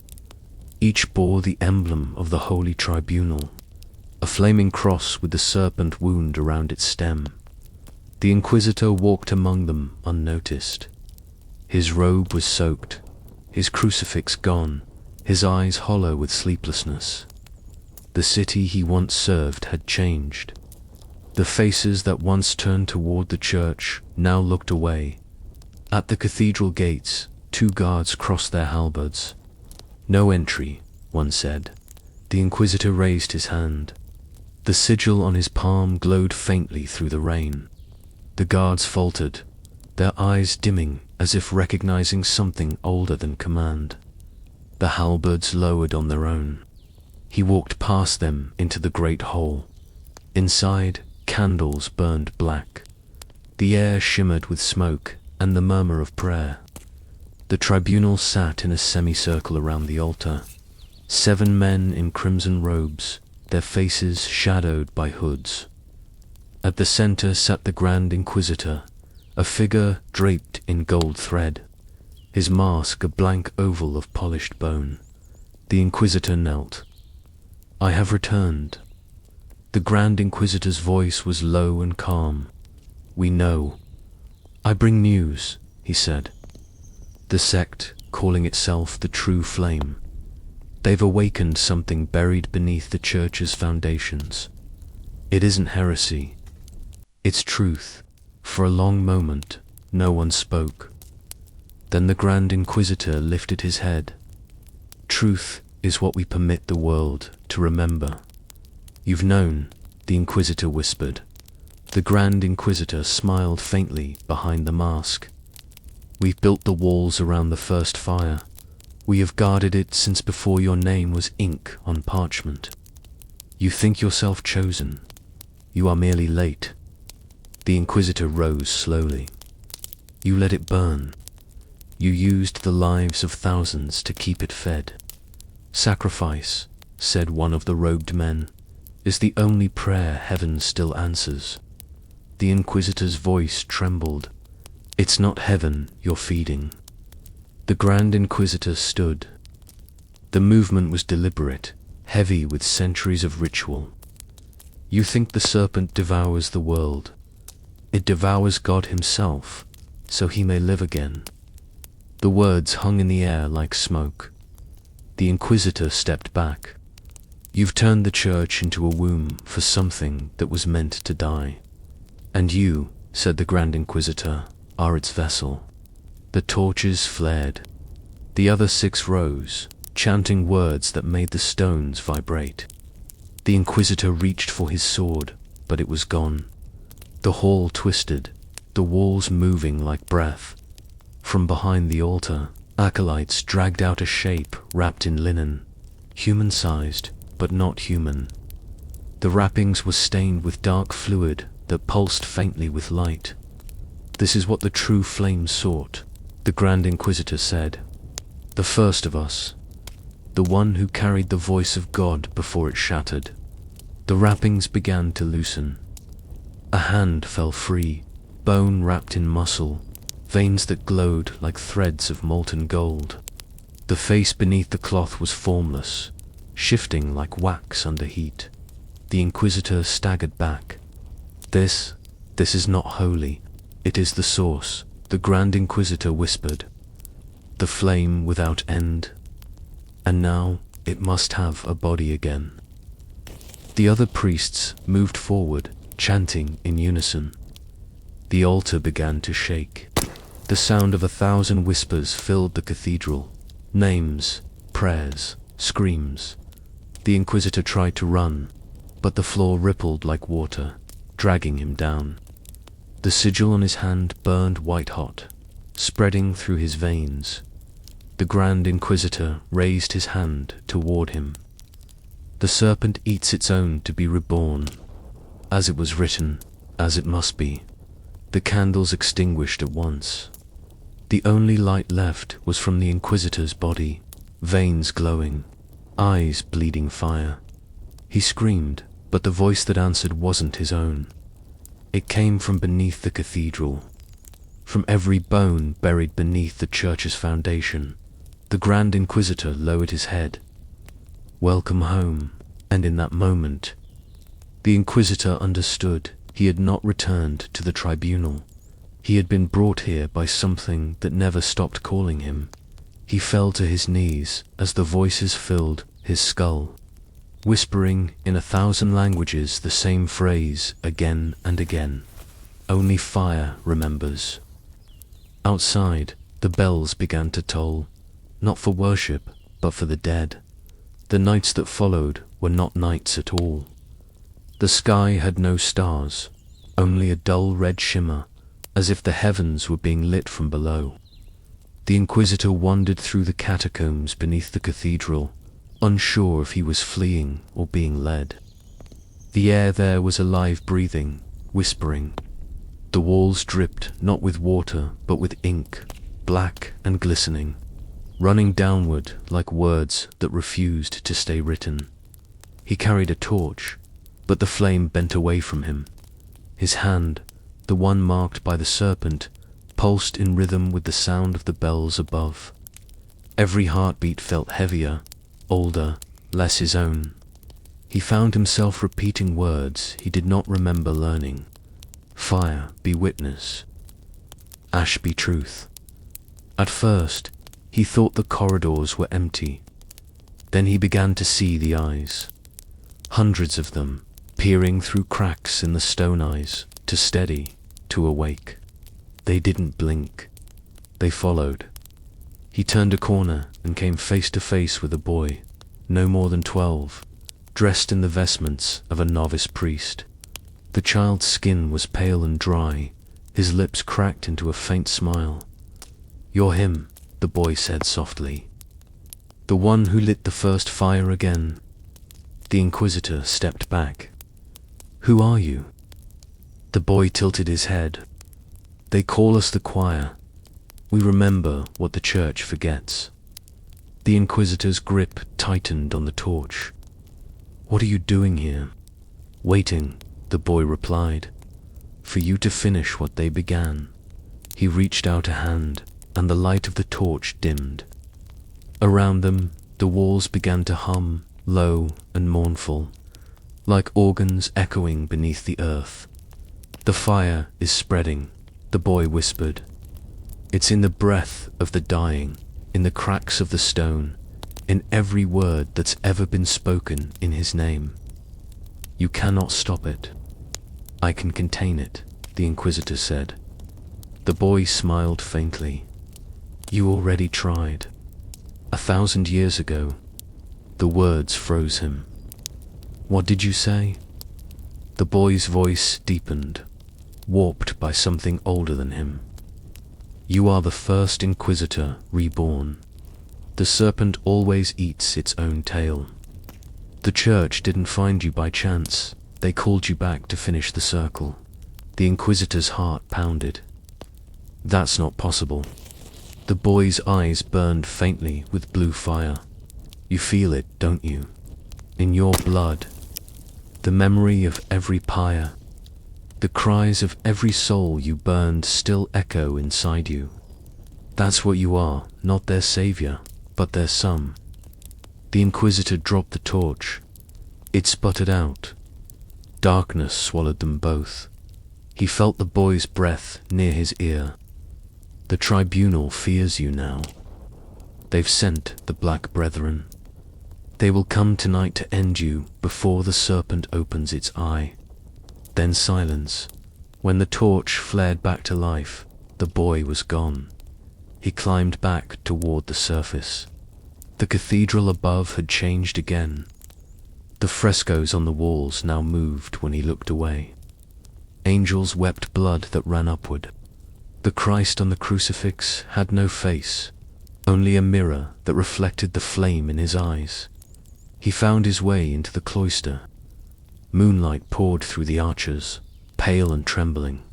[SPEAKER 1] Each bore the emblem of the Holy Tribunal, a flaming cross with the serpent wound around its stem. The Inquisitor walked among them unnoticed. His robe was soaked, his crucifix gone, his eyes hollow with sleeplessness. The city he once served had changed. The faces that once turned toward the church now looked away. At the cathedral gates, 2 guards crossed their halberds. "No entry," one said. The Inquisitor raised his hand. The sigil on his palm glowed faintly through the rain. The guards faltered, their eyes dimming as if recognizing something older than command. The halberds lowered on their own. He walked past them into the great hall. Inside, candles burned black. The air shimmered with smoke and the murmur of prayer. The tribunal sat in a semicircle around the altar. 7 men in crimson robes, their faces shadowed by hoods. At the center sat the Grand Inquisitor, a figure draped in gold thread, his mask a blank oval of polished bone. The Inquisitor knelt. "I have returned." The Grand Inquisitor's voice was low and calm. "We know." "I bring news," he said. "The sect, calling itself the True Flame. They've awakened something buried beneath the church's foundations. It isn't heresy. It's truth." For a long moment, no one spoke. Then the Grand Inquisitor lifted his head. "Truth is what we permit the world to remember." "You've known," the Inquisitor whispered. The Grand Inquisitor smiled faintly behind the mask. "We've built the walls around the first fire. We have guarded it since before your name was ink on parchment. You think yourself chosen. You are merely late." The Inquisitor rose slowly. "You let it burn. You used the lives of thousands to keep it fed. Sacrifice," said one of the robed men, "is the only prayer heaven still answers." The Inquisitor's voice trembled. "It's not heaven you're feeding." The Grand Inquisitor stood. The movement was deliberate, heavy with centuries of ritual. "You think the serpent devours the world. It devours God himself, so he may live again." The words hung in the air like smoke. The Inquisitor stepped back. "You've turned the church into a womb for something that was meant to die. And you," said the Grand Inquisitor, "are its vessel." The torches flared. The other 6 rose, chanting words that made the stones vibrate. The Inquisitor reached for his sword, but it was gone. The hall twisted, the walls moving like breath. From behind the altar, acolytes dragged out a shape wrapped in linen, human-sized, but not human. The wrappings were stained with dark fluid that pulsed faintly with light. "This is what the True Flame sought," the Grand Inquisitor said. "The first of us, the one who carried the voice of God before it shattered." The wrappings began to loosen. A hand fell free, bone wrapped in muscle, veins that glowed like threads of molten gold. The face beneath the cloth was formless, shifting like wax under heat. The Inquisitor staggered back. This is not holy. It is the source," the Grand Inquisitor whispered. "The flame without end." and now it must have a body again. The other priests moved forward, chanting in unison. The altar began to shake. The sound of 1,000 whispers filled the cathedral. Names, prayers, screams. The Inquisitor tried to run, but the floor rippled like water, dragging him down. The sigil on his hand burned white-hot, spreading through his veins. The Grand Inquisitor raised his hand toward him. The serpent eats its own to be reborn. As it was written, as it must be. The candles extinguished at once. The only light left was from the Inquisitor's body, veins glowing, eyes bleeding fire. He screamed, but the voice that answered wasn't his own. It came from beneath the cathedral, from every bone buried beneath the church's foundation. The Grand Inquisitor lowered his head. Welcome home. And in that moment, the Inquisitor understood. He had not returned to the tribunal. He had been brought here by something that never stopped calling him. He fell to his knees as the voices filled his skull, whispering in 1,000 languages the same phrase again and again. Only fire remembers. Outside, the bells began to toll, not for worship, but for the dead. The nights that followed were not nights at all. The sky had no stars, only a dull red shimmer, as if the heavens were being lit from below. The Inquisitor wandered through the catacombs beneath the cathedral, unsure if he was fleeing or being led. The air there was alive, breathing, whispering. The walls dripped not with water but with ink, black and glistening, running downward like words that refused to stay written. He carried a torch, but the flame bent away from him. His hand, the one marked by the serpent, pulsed in rhythm with the sound of the bells above. Every heartbeat felt heavier, older, less his own. He found himself repeating words he did not remember learning. Fire be witness. Ash be truth. At first, he thought the corridors were empty. Then he began to see the eyes. Hundreds of them, peering through cracks in the stone eyes, to steady, to awake. They didn't blink. They followed. He turned a corner and came face to face with a boy, no more than 12, dressed in the vestments of a novice priest. The child's skin was pale and dry, his lips cracked into a faint smile. "You're him," the boy said softly. "The one who lit the first fire again." The Inquisitor stepped back. "Who are you?" The boy tilted his head. "They call us the choir. We remember what the church forgets." The Inquisitor's grip tightened on the torch. "What are you doing here?" "Waiting," the boy replied, "for you to finish what they began." He reached out a hand, and the light of the torch dimmed. Around them, the walls began to hum, low and mournful, like organs echoing beneath the earth. "The fire is spreading," the boy whispered. "It's in the breath of the dying, in the cracks of the stone, in every word that's ever been spoken in his name. You cannot stop it." "I can contain it," the Inquisitor said. The boy smiled faintly. "You already tried. 1,000 years ago." The words froze him. "What did you say?" The boy's voice deepened, warped by something older than him. "You are the first Inquisitor reborn. The serpent always eats its own tail. The church didn't find you by chance. They called you back to finish the circle." The Inquisitor's heart pounded. "That's not possible." The boy's eyes burned faintly with blue fire. "You feel it, don't you? In your blood. The memory of every pyre, the cries of every soul you burned still echo inside you. That's what you are, not their savior, but their son." The Inquisitor dropped the torch. It sputtered out. Darkness swallowed them both. He felt the boy's breath near his ear. "The tribunal fears you now. They've sent the Black Brethren." They will come tonight to end you before the serpent opens its eye. Then silence. When the torch flared back to life, the boy was gone. He climbed back toward the surface. The cathedral above had changed again. The frescoes on the walls now moved when he looked away. Angels wept blood that ran upward. The Christ on the crucifix had no face, only a mirror that reflected the flame in his eyes. He found his way into the cloister. Moonlight poured through the arches, pale and trembling.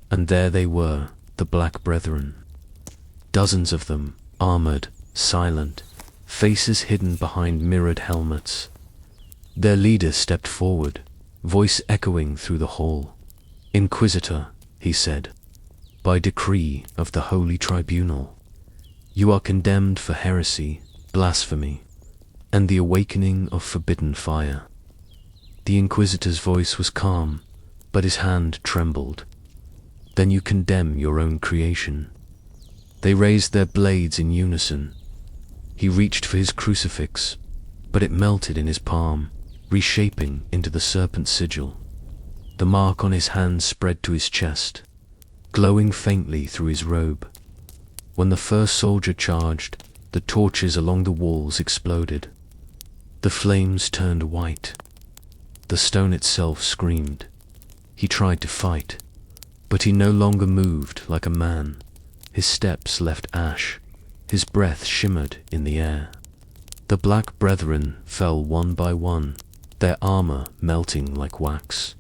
[SPEAKER 1] And there they were, the Black Brethren. Dozens of them, armored, silent, faces hidden behind mirrored helmets. Their leader stepped forward, voice echoing through the hall. "Inquisitor," he said, "by decree of the Holy Tribunal, you are condemned for heresy, blasphemy, and the awakening of forbidden fire." The Inquisitor's voice was calm, but his hand trembled. "Then you condemn your own creation." They raised their blades in unison. He reached for his crucifix, but it melted in his palm, reshaping into the serpent sigil. The mark on his hand spread to his chest, glowing faintly through his robe. When the first soldier charged, the torches along the walls exploded. The flames turned white. The stone itself screamed. He tried to fight, but he no longer moved like a man. His steps left ash. His breath shimmered in the air. The Black Brethren fell one by one, their armor melting like wax.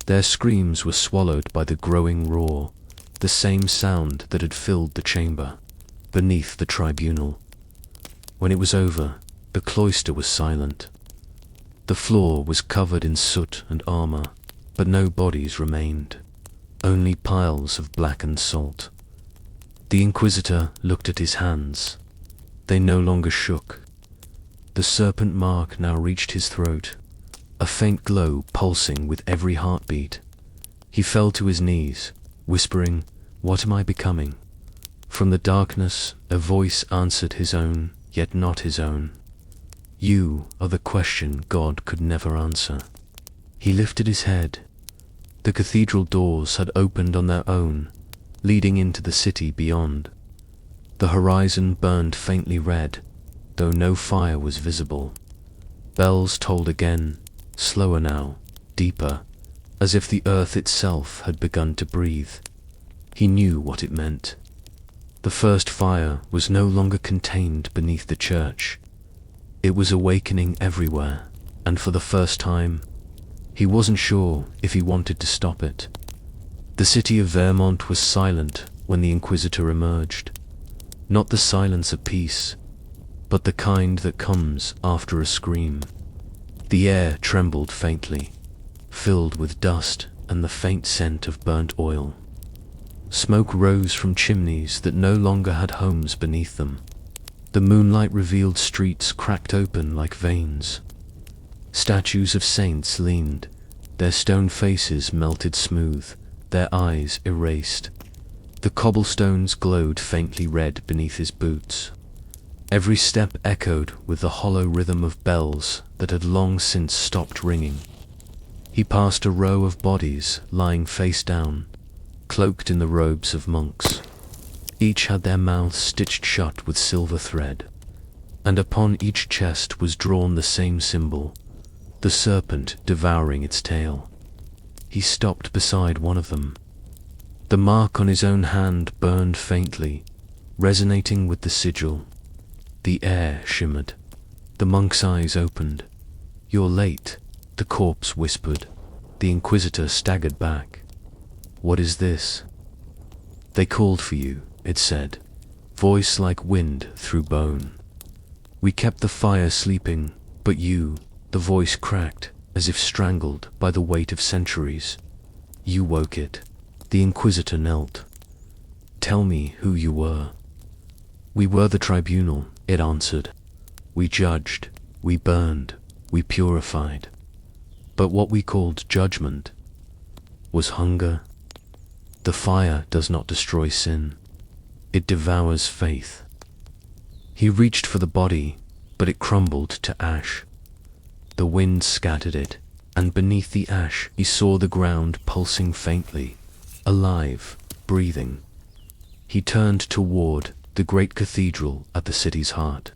[SPEAKER 1] Their screams were swallowed by the growing roar, the same sound that had filled the chamber, beneath the tribunal. When it was over, the cloister was silent. The floor was covered in soot and armor, but no bodies remained, only piles of blackened salt. The Inquisitor looked at his hands. They no longer shook. The serpent mark now reached his throat, a faint glow pulsing with every heartbeat. He fell to his knees, whispering, "What am I becoming?" From the darkness, a voice answered his own, yet not his own. "You are the question God could never answer." He lifted his head. The cathedral doors had opened on their own, leading into the city beyond. The horizon burned faintly red, though no fire was visible. Bells tolled again, slower now, deeper, as if the earth itself had begun to breathe. He knew what it meant. The first fire was no longer contained beneath the church. It was awakening everywhere, and for the first time, he wasn't sure if he wanted to stop it. The city of Vermont was silent when the Inquisitor emerged. Not the silence of peace, but the kind that comes after a scream. The air trembled faintly, filled with dust and the faint scent of burnt oil. Smoke rose from chimneys that no longer had homes beneath them. The moonlight revealed streets cracked open like veins. Statues of saints leaned, their stone faces melted smooth, their eyes erased. The cobblestones glowed faintly red beneath his boots. Every step echoed with the hollow rhythm of bells that had long since stopped ringing. He passed a row of bodies lying face down, cloaked in the robes of monks. Each had their mouths stitched shut with silver thread, and upon each chest was drawn the same symbol, the serpent devouring its tail. He stopped beside one of them. The mark on his own hand burned faintly, resonating with the sigil. The air shimmered. The monk's eyes opened. "You're late," the corpse whispered. The Inquisitor staggered back. "What is this?" "They called for you," it said, voice like wind through bone. "We kept the fire sleeping, but you," the voice cracked, as if strangled by the weight of centuries. "You woke it." The Inquisitor knelt. "Tell me who you were." "We were the tribunal," it answered. "We judged, we burned, we purified. But what we called judgment was hunger. The fire does not destroy sin. It devours faith." He reached for the body, but it crumbled to ash. The wind scattered it, and beneath the ash he saw the ground pulsing faintly, alive, breathing. He turned toward the great cathedral at the city's heart.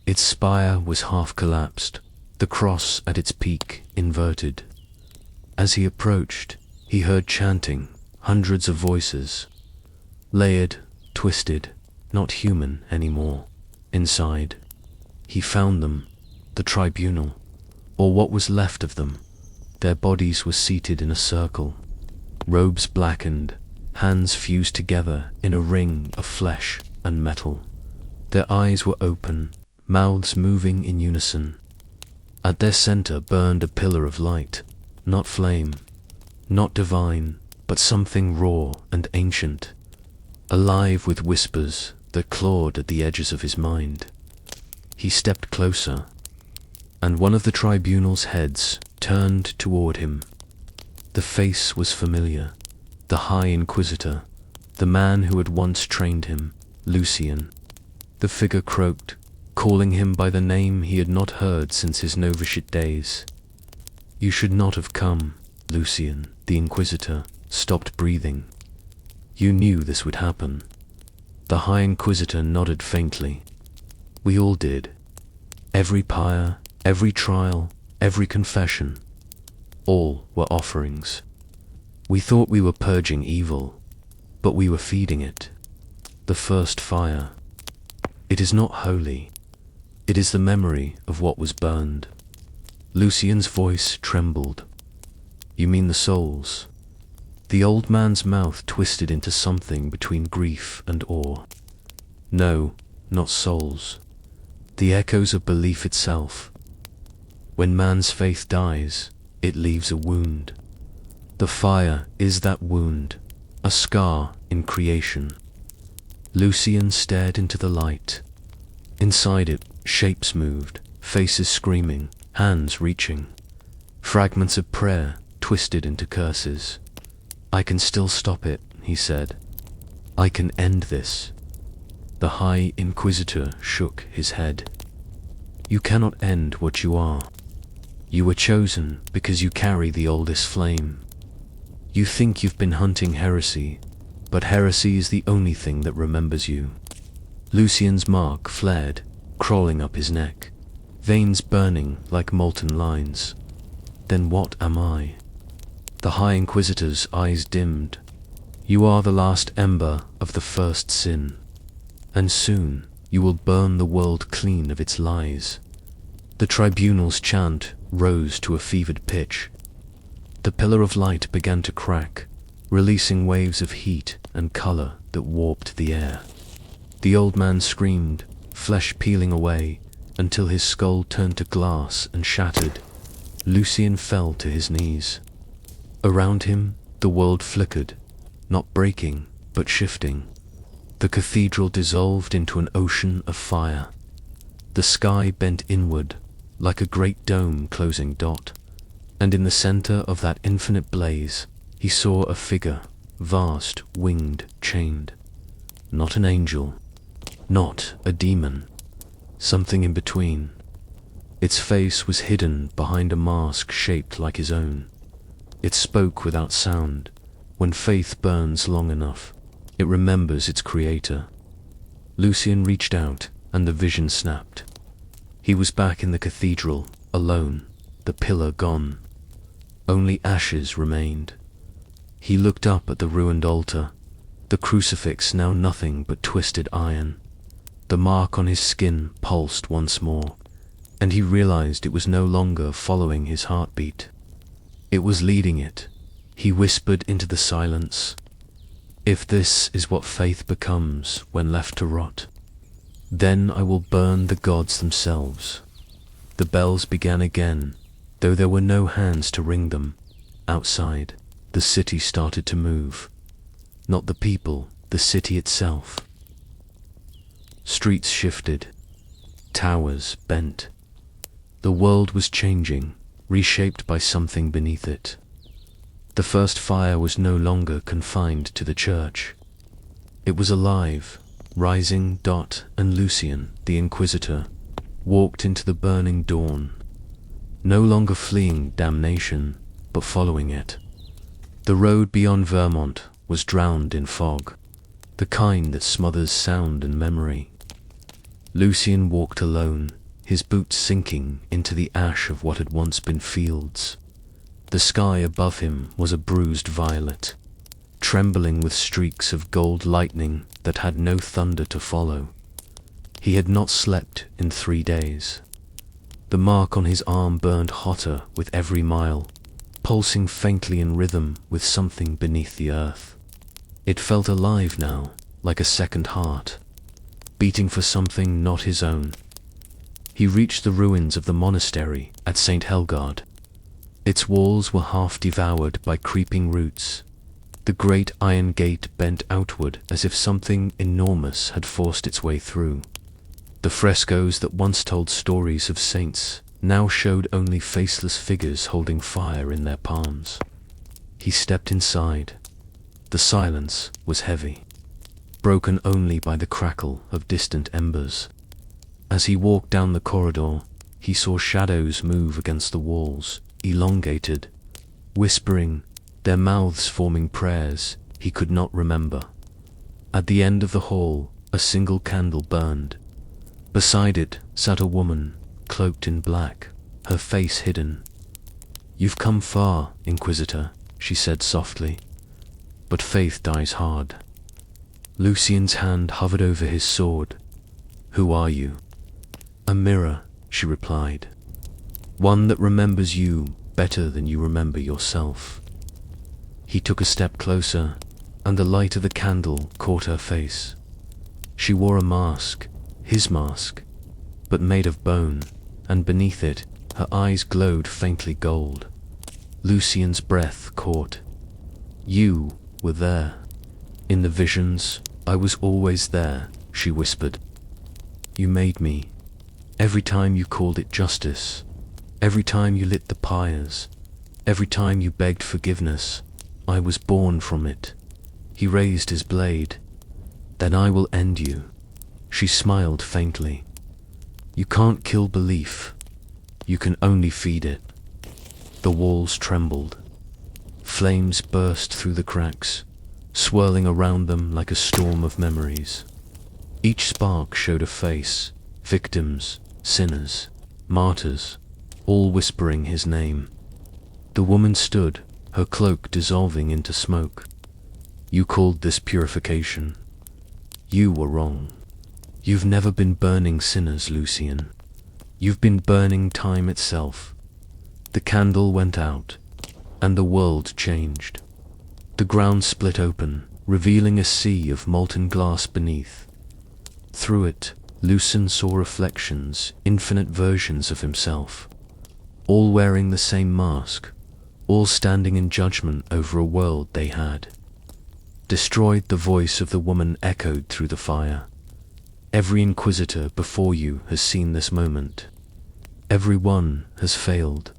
[SPEAKER 1] Its spire was half collapsed, the cross at its peak inverted. As he approached, he heard chanting, hundreds of voices. Layered, twisted, not human anymore. Inside, he found them, the tribunal, or what was left of them. Their bodies were seated in a circle, robes blackened, hands fused together in a ring of flesh and metal. Their eyes were open, mouths moving in unison. At their center burned a pillar of light, not flame, not divine, but something raw and ancient, alive with whispers that clawed at the edges of his mind. He stepped closer, and one of the tribunal's heads turned toward him. The face was familiar, the High Inquisitor, the man who had once trained him, Lucian. The figure croaked, calling him by the name he had not heard since his novitiate days. "You should not have come, Lucian." The Inquisitor stopped breathing. "You knew this would happen." The High Inquisitor nodded faintly. "We all did. Every pyre, every trial, every confession, all were offerings. We thought we were purging evil, but we were feeding it. The first fire. It is not holy. It is the memory of what was burned." Lucian's voice trembled. "You mean the souls?" The old man's mouth twisted into something between grief and awe. "No, not souls. The echoes of belief itself. When man's faith dies, it leaves a wound. The fire is that wound, a scar in creation." Lucian stared into the light. Inside it, shapes moved, faces screaming, hands reaching. Fragments of prayer twisted into curses. "I can still stop it," he said. "I can end this." The High Inquisitor shook his head. "You cannot end what you are. You were chosen because you carry the oldest flame. You think you've been hunting heresy, but heresy is the only thing that remembers you." Lucian's mark flared, crawling up his neck, veins burning like molten lines. "Then what am I?" The High Inquisitor's eyes dimmed. "You are the last ember of the first sin, and soon you will burn the world clean of its lies." The tribunal's chant rose to a fevered pitch. The pillar of light began to crack, releasing waves of heat and color that warped the air. The old man screamed, flesh peeling away, until his skull turned to glass and shattered. Lucian fell to his knees. Around him, the world flickered, not breaking, but shifting. The cathedral dissolved into an ocean of fire. The sky bent inward, like a great dome closing dot, and in the center of that infinite blaze, he saw a figure, vast, winged, chained. Not an angel, not a demon, something in between. Its face was hidden behind a mask shaped like his own. It spoke without sound. When faith burns long enough, it remembers its creator. Lucian reached out, and the vision snapped. He was back in the cathedral, alone, the pillar gone. Only ashes remained. He looked up at the ruined altar, the crucifix now nothing but twisted iron. The mark on his skin pulsed once more, and he realized it was no longer following his heartbeat. It was leading it. He whispered into the silence, "If this is what faith becomes when left to rot, then I will burn the gods themselves." The bells began again, though there were no hands to ring them. Outside, the city started to move. Not the people, the city itself. Streets shifted. Towers bent. The world was changing, reshaped by something beneath it. The first fire was no longer confined to the church. It was alive, rising. And Lucian, the Inquisitor, walked into the burning dawn, no longer fleeing damnation, but following it. The road beyond Vermont was drowned in fog, the kind that smothers sound and memory. Lucian walked alone, his boots sinking into the ash of what had once been fields. The sky above him was a bruised violet, trembling with streaks of gold lightning that had no thunder to follow. He had not slept in 3 days. The mark on his arm burned hotter with every mile, pulsing faintly in rhythm with something beneath the earth. It felt alive now, like a second heart, beating for something not his own. He reached the ruins of the monastery at St. Helgard. Its walls were half devoured by creeping roots. The great iron gate bent outward as if something enormous had forced its way through. The frescoes that once told stories of saints now showed only faceless figures holding fire in their palms. He stepped inside. The silence was heavy, broken only by the crackle of distant embers. As he walked down the corridor, he saw shadows move against the walls, elongated, whispering, their mouths forming prayers he could not remember. At the end of the hall, a single candle burned. Beside it sat a woman, cloaked in black, her face hidden. "You've come far, Inquisitor," she said softly, "but faith dies hard." Lucian's hand hovered over his sword. "Who are you?" "A mirror," she replied. "One that remembers you better than you remember yourself." He took a step closer, and the light of the candle caught her face. She wore a mask, his mask, but made of bone, and beneath it, her eyes glowed faintly gold. Lucian's breath caught. "You were there. In the visions, I was always there," she whispered. "You made me. Every time you called it justice, every time you lit the pyres, every time you begged forgiveness, I was born from it." He raised his blade. "Then I will end you." She smiled faintly. "You can't kill belief. You can only feed it." The walls trembled. Flames burst through the cracks, swirling around them like a storm of memories. Each spark showed a face, victims, sinners, martyrs, all whispering his name. The woman stood, her cloak dissolving into smoke. "You called this purification. You were wrong. You've never been burning sinners, Lucian. You've been burning time itself." The candle went out, and the world changed. The ground split open, revealing a sea of molten glass beneath. Through it, Lucian saw reflections, infinite versions of himself, all wearing the same mask, all standing in judgment over a world they had destroyed. The voice of the woman echoed through the fire. "Every Inquisitor before you has seen this moment. Every one has failed.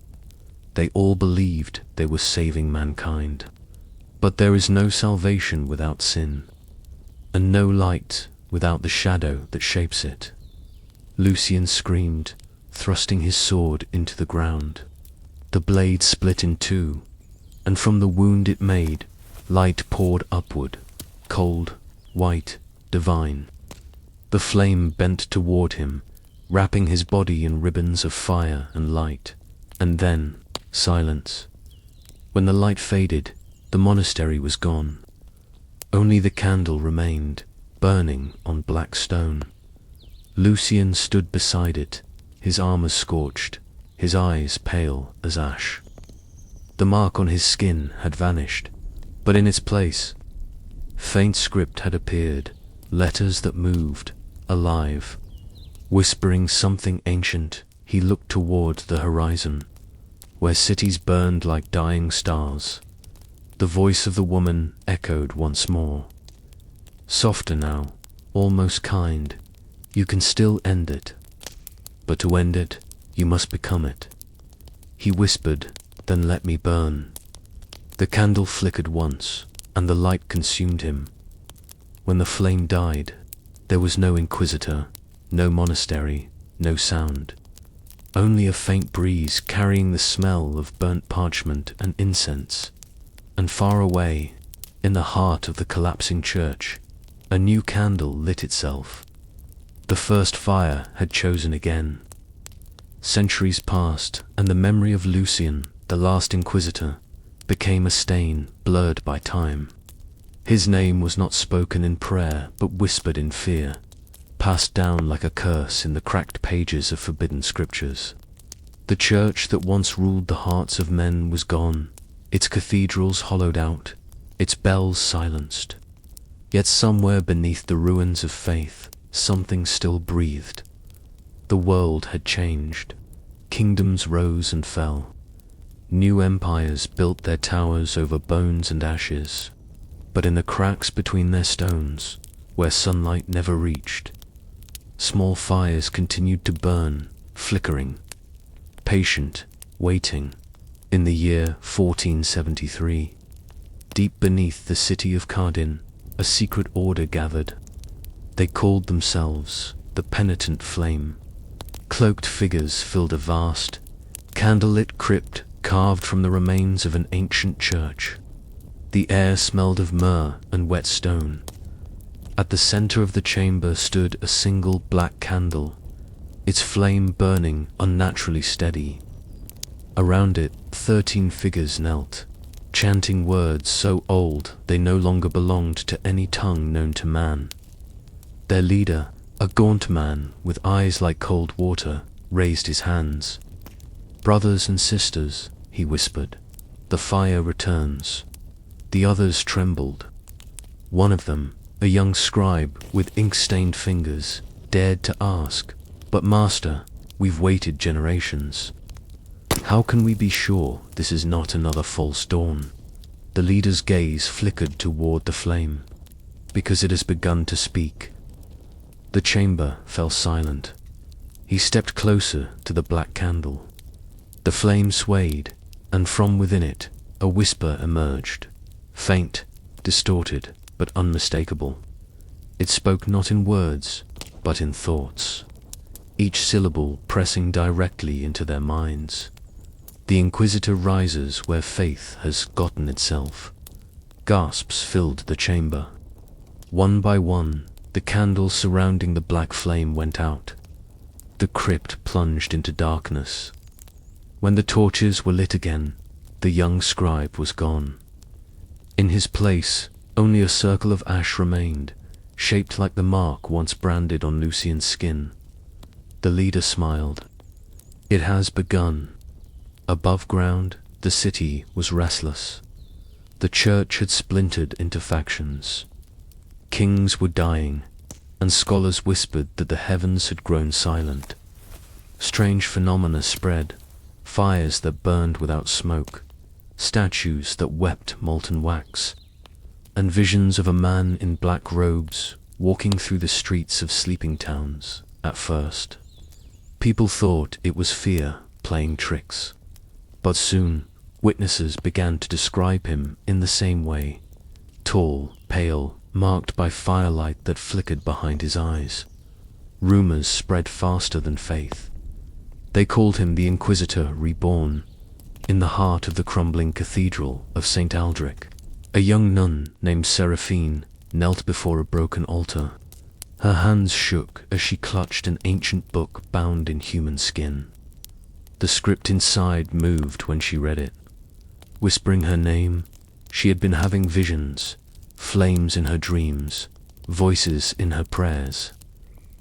[SPEAKER 1] They all believed they were saving mankind. But there is no salvation without sin, and no light without the shadow that shapes it." Lucian screamed, thrusting his sword into the ground. The blade split in two, and from the wound it made, light poured upward, cold, white, divine. The flame bent toward him, wrapping his body in ribbons of fire and light. And then, silence. When the light faded, the monastery was gone. Only the candle remained, burning on black stone. Lucian stood beside it, his armor scorched, his eyes pale as ash. The mark on his skin had vanished, but in its place, faint script had appeared, letters that moved, alive. Whispering something ancient, he looked toward the horizon, where cities burned like dying stars. The voice of the woman echoed once more. Softer now, almost kind. "You can still end it. But to end it, you must become it." He whispered, "Then let me burn." The candle flickered once, and the light consumed him. When the flame died, there was no Inquisitor, no monastery, no sound. Only a faint breeze carrying the smell of burnt parchment and incense. And far away, in the heart of the collapsing church, a new candle lit itself. The first fire had chosen again. Centuries passed, and the memory of Lucian, the last Inquisitor, became a stain blurred by time. His name was not spoken in prayer, but whispered in fear, passed down like a curse in the cracked pages of forbidden scriptures. The church that once ruled the hearts of men was gone, its cathedrals hollowed out, its bells silenced. Yet somewhere beneath the ruins of faith, something still breathed. The world had changed. Kingdoms rose and fell. New empires built their towers over bones and ashes. But in the cracks between their stones, where sunlight never reached, small fires continued to burn, flickering, patient, waiting. In the year 1473, deep beneath the city of Cardin, a secret order gathered. They called themselves the Penitent Flame. Cloaked figures filled a vast, candlelit crypt carved from the remains of an ancient church. The air smelled of myrrh and wet stone. At the center of the chamber stood a single black candle, its flame burning unnaturally steady. Around it, 13 figures knelt, chanting words so old they no longer belonged to any tongue known to man. Their leader, a gaunt man with eyes like cold water, raised his hands. "Brothers and sisters," he whispered, "the fire returns." The others trembled. One of them, a young scribe with ink-stained fingers, dared to ask, "But Master, we've waited generations. How can we be sure this is not another false dawn?" The leader's gaze flickered toward the flame. "Because it has begun to speak." The chamber fell silent. He stepped closer to the black candle. The flame swayed, and from within it, a whisper emerged. Faint, distorted, but unmistakable. It spoke not in words, but in thoughts, each syllable pressing directly into their minds. The Inquisitor rises where faith has gotten itself. Gasps filled the chamber. One by one, the candles surrounding the black flame went out. The crypt plunged into darkness. When the torches were lit again, the young scribe was gone. In his place, only a circle of ash remained, shaped like the mark once branded on Lucian's skin. The leader smiled. It has begun. Above ground, the city was restless. The church had splintered into factions. Kings were dying, and scholars whispered that the heavens had grown silent. Strange phenomena spread, fires that burned without smoke, statues that wept molten wax, and visions of a man in black robes walking through the streets of sleeping towns. At first, people thought it was fear playing tricks, but soon witnesses began to describe him in the same way: tall, pale, marked by firelight that flickered behind his eyes. Rumors spread faster than faith. They called him the Inquisitor reborn. In the heart of the crumbling cathedral of St. Aldrich, a young nun named Seraphine knelt before a broken altar. Her hands shook as she clutched an ancient book bound in human skin. The script inside moved when she read it. Whispering her name, she had been having visions, flames in her dreams, voices in her prayers,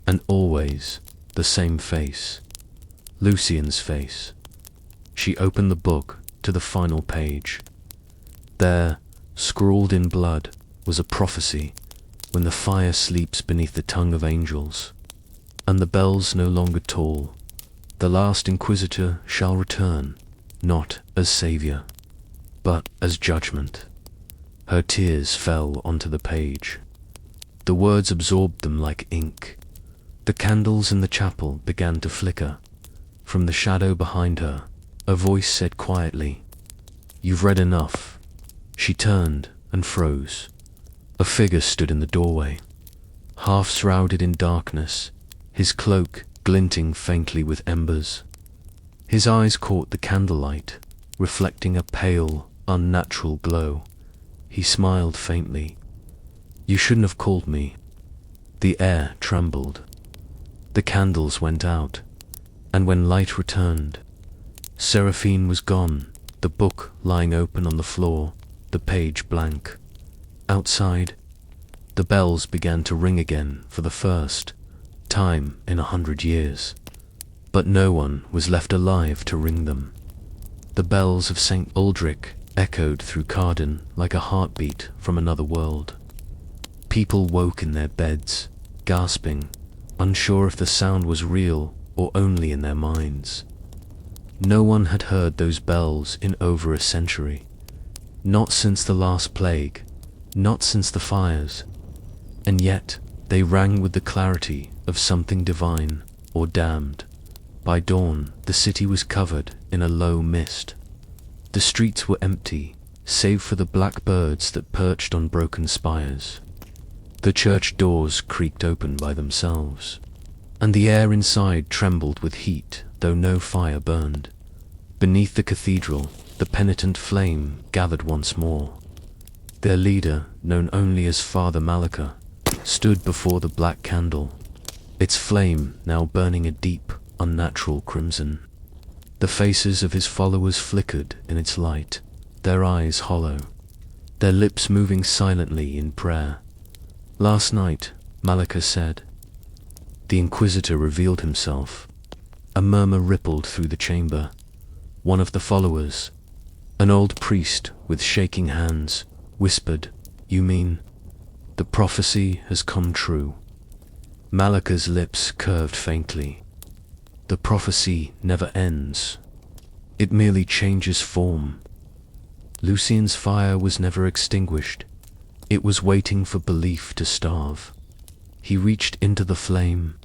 [SPEAKER 1] and always the same face, Lucian's face. She opened the book to the final page. There, scrawled in blood, was a prophecy: when the fire sleeps beneath the tongue of angels, and the bells no longer toll, the last Inquisitor shall return, not as savior, but as judgment. Her tears fell onto the page. The words absorbed them like ink. The candles in the chapel began to flicker. From the shadow behind her, a voice said quietly, "You've read enough." She turned and froze. A figure stood in the doorway, half shrouded in darkness, his cloak glinting faintly with embers. His eyes caught the candlelight, reflecting a pale, unnatural glow. He smiled faintly. "You shouldn't have called me." The air trembled. The candles went out, and when light returned, Seraphine was gone, the book lying open on the floor, the page blank. Outside, the bells began to ring again for the first time in 100 years. But no one was left alive to ring them. The bells of St. Aldrich echoed through Carden like a heartbeat from another world. People woke in their beds, gasping, unsure if the sound was real or only in their minds. No one had heard those bells in over a century. Not since the last plague, not since the fires. And yet, they rang with the clarity of something divine or damned. By dawn, the city was covered in a low mist. The streets were empty, save for the black birds that perched on broken spires. The church doors creaked open by themselves, and the air inside trembled with heat, though no fire burned. Beneath the cathedral, the penitent flame gathered once more. Their leader, known only as Father Malika, stood before the black candle, its flame now burning a deep, unnatural crimson. The faces of his followers flickered in its light, their eyes hollow, their lips moving silently in prayer. "Last night," Malika said. The Inquisitor revealed himself. A murmur rippled through the chamber. One of the followers, an old priest with shaking hands, whispered, "You mean, the prophecy has come true?" Malika's lips curved faintly. "The prophecy never ends. It merely changes form." Lucian's fire was never extinguished. It was waiting for belief to starve. He reached into the flame.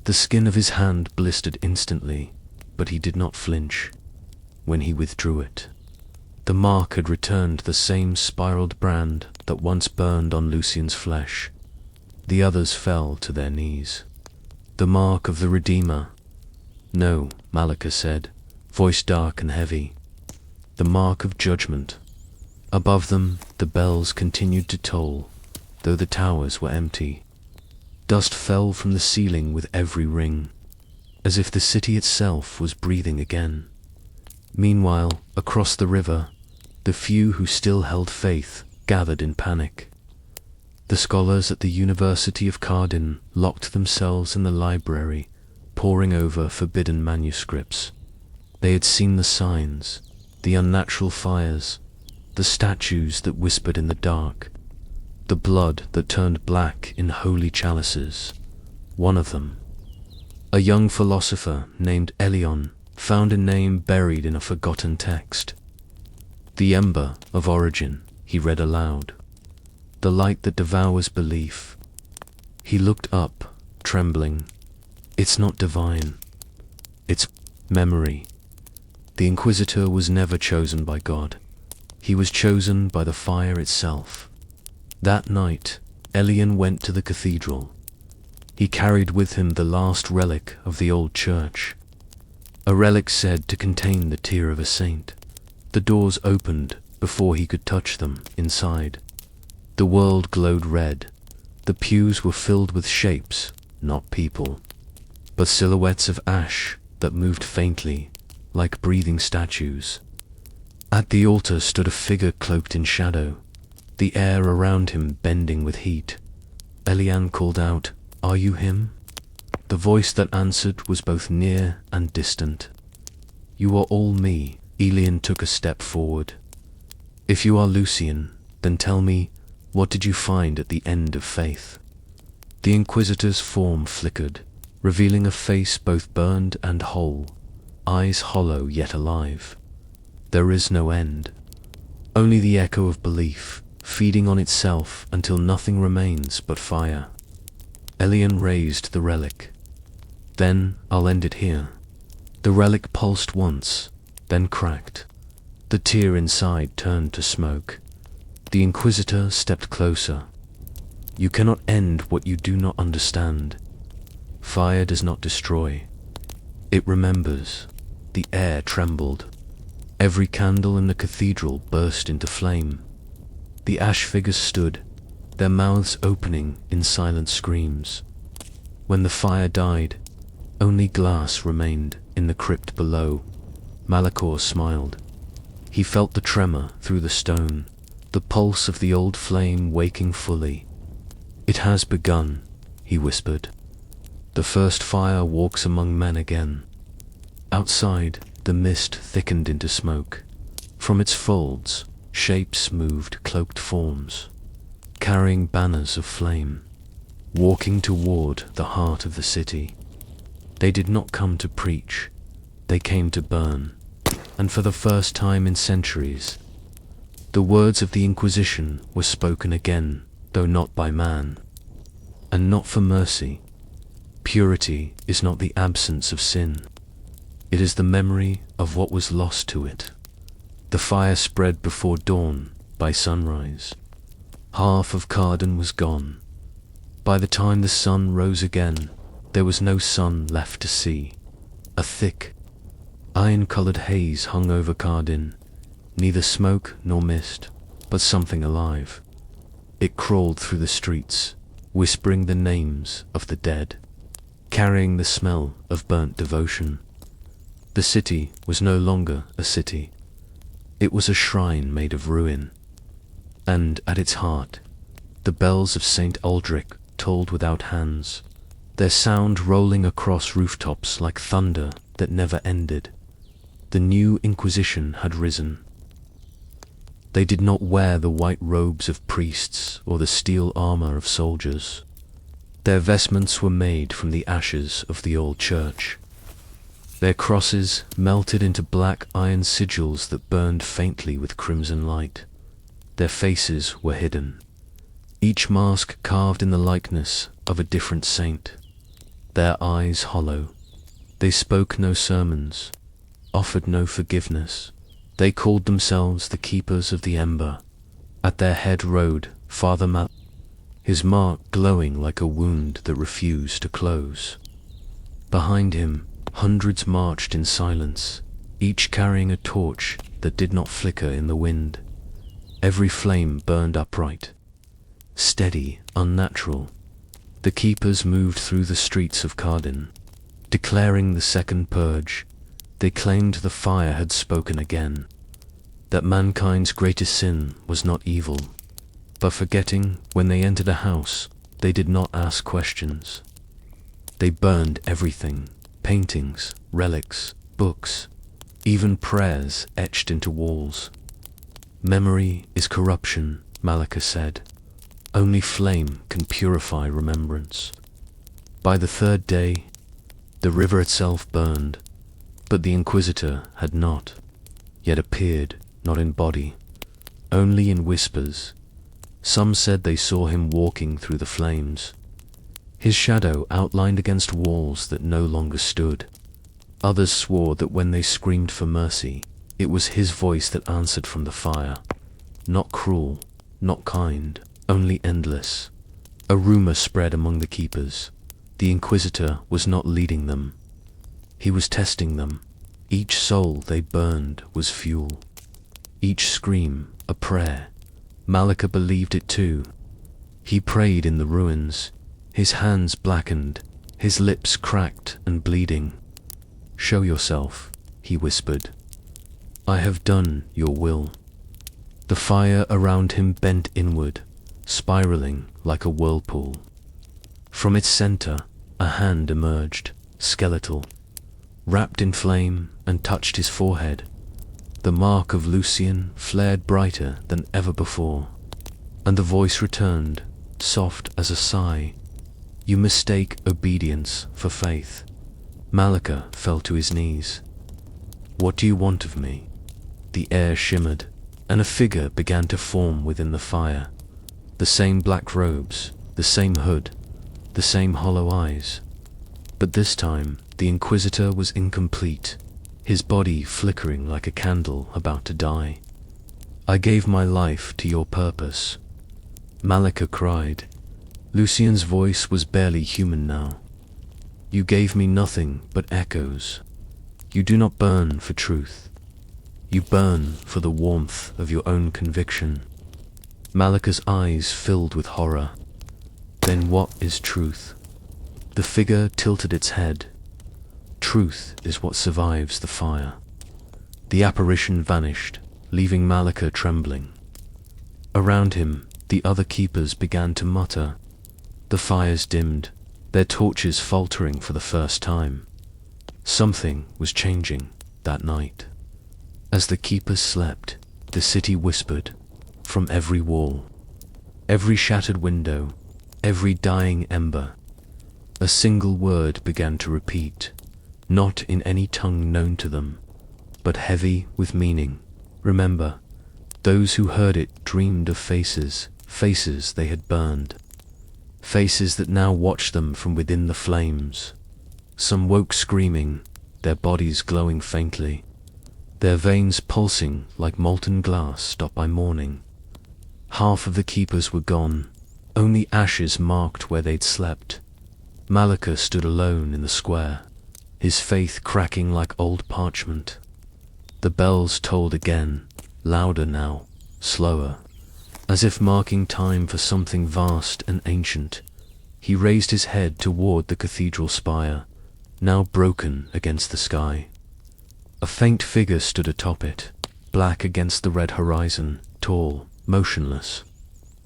[SPEAKER 1] The skin of his hand blistered instantly, but he did not flinch. When he withdrew it, the mark had returned, the same spiraled brand that once burned on Lucian's flesh. The others fell to their knees. "The mark of the Redeemer." "No," Malika said, voice dark and heavy. "The mark of judgment." Above them, the bells continued to toll, though the towers were empty. Dust fell from the ceiling with every ring, as if the city itself was breathing again. Meanwhile, across the river, the few who still held faith gathered in panic. The scholars at the University of Carden locked themselves in the library, poring over forbidden manuscripts. They had seen the signs, the unnatural fires, the statues that whispered in the dark, the blood that turned black in holy chalices. One of them, a young philosopher named Elion, found a name buried in a forgotten text. "The ember of origin," he read aloud. "The light that devours belief." He looked up, trembling. "It's not divine. It's memory." The Inquisitor was never chosen by God. He was chosen by the fire itself. That night, Elian went to the cathedral. He carried with him the last relic of the old church, a relic said to contain the tear of a saint. The doors opened before he could touch them inside. The world glowed red. The pews were filled with shapes, not people, but silhouettes of ash that moved faintly, like breathing statues. At the altar stood a figure cloaked in shadow, the air around him bending with heat. Elian called out, "Are you him?" The voice that answered was both near and distant. "You are all me." Elian took a step forward. "If you are Lucian, then tell me, what did you find at the end of faith?" The Inquisitor's form flickered, revealing a face both burned and whole, eyes hollow yet alive. "There is no end. Only the echo of belief, feeding on itself until nothing remains but fire." Elian raised the relic. "Then I'll end it here." The relic pulsed once, then cracked. The tear inside turned to smoke. The Inquisitor stepped closer. "You cannot end what you do not understand. Fire does not destroy. It remembers. The air trembled. Every candle in the cathedral burst into flame. The ash figures stood, their mouths opening in silent screams. When the fire died, only glass remained in the crypt below. Malachor smiled. He felt the tremor through the stone, the pulse of the old flame waking fully. "It has begun," he whispered. "The first fire walks among men again." Outside, the mist thickened into smoke. From its folds, shapes moved, cloaked forms, carrying banners of flame, walking toward the heart of the city. They did not come to preach, they came to burn. And for the first time in centuries, the words of the Inquisition were spoken again, though not by man, and not for mercy. Purity is not the absence of sin. It is the memory of what was lost to it. The fire spread before dawn. By sunrise, half of Carden was gone. By the time the sun rose again, there was no sun left to see. A thick, iron-colored haze hung over Carden, neither smoke nor mist, but something alive. It crawled through the streets, whispering the names of the dead, carrying the smell of burnt devotion. The city was no longer a city. It was a shrine made of ruin. And at its heart, the bells of St. Aldrich tolled without hands, their sound rolling across rooftops like thunder that never ended. The new Inquisition had risen. They did not wear the white robes of priests or the steel armor of soldiers. Their vestments were made from the ashes of the old church. Their crosses melted into black iron sigils that burned faintly with crimson light. Their faces were hidden, each mask carved in the likeness of a different saint. Their eyes hollow. They spoke no sermons, offered no forgiveness. They called themselves the Keepers of the Ember. At their head rode Father Mal, his mark glowing like a wound that refused to close. Behind him, hundreds marched in silence, each carrying a torch that did not flicker in the wind. Every flame burned upright, steady, unnatural. The keepers moved through the streets of Carden, declaring the second purge. They claimed the fire had spoken again, that mankind's greatest sin was not evil, but forgetting when they entered a house, they did not ask questions. They burned everything. Paintings, relics, books, even prayers etched into walls. "Memory is corruption," Malachor said. "Only flame can purify remembrance." By the third day, the river itself burned, but the Inquisitor had not yet appeared, not in body, only in whispers. Some said they saw him walking through the flames, his shadow outlined against walls that no longer stood. Others swore that when they screamed for mercy, it was his voice that answered from the fire. Not cruel, not kind, only endless. A rumor spread among the keepers. The Inquisitor was not leading them. He was testing them. Each soul they burned was fuel. Each scream a prayer. Malachor believed it too. He prayed in the ruins, his hands blackened, his lips cracked and bleeding. "Show yourself," he whispered. "I have done your will." The fire around him bent inward, spiraling like a whirlpool. From its center, a hand emerged, skeletal, wrapped in flame, and touched his forehead. The mark of Lucian flared brighter than ever before, and the voice returned, soft as a sigh. "You mistake obedience for faith." Malachor fell to his knees. "What do you want of me?" The air shimmered, and a figure began to form within the fire. The same black robes, the same hood, the same hollow eyes. But this time, the Inquisitor was incomplete, his body flickering like a candle about to die. "I gave my life to your purpose," Malachor cried. Lucian's voice was barely human now. You gave me nothing but echoes. You do not burn for truth. You burn for the warmth of your own conviction. Malika's eyes filled with horror. Then what is truth? The figure tilted its head. Truth is what survives the fire. The apparition vanished, leaving Malika trembling. Around him, the other keepers began to mutter. The fires dimmed, their torches faltering for the first time. Something was changing that night. As the keepers slept, the city whispered from every wall, every shattered window, every dying ember. A single word began to repeat, not in any tongue known to them, but heavy with meaning. Remember, those who heard it dreamed of faces they had burned, faces that now watched them from within the flames. Some woke screaming, their bodies glowing faintly, their veins pulsing like molten glass stopped by morning. Half of the keepers were gone, only ashes marked where they'd slept. Malika stood alone in the square, his faith cracking like old parchment. The bells tolled again, louder now, slower, as if marking time for something vast and ancient. He raised his head toward the cathedral spire, now broken against the sky. A faint figure stood atop it, black against the red horizon, tall, motionless.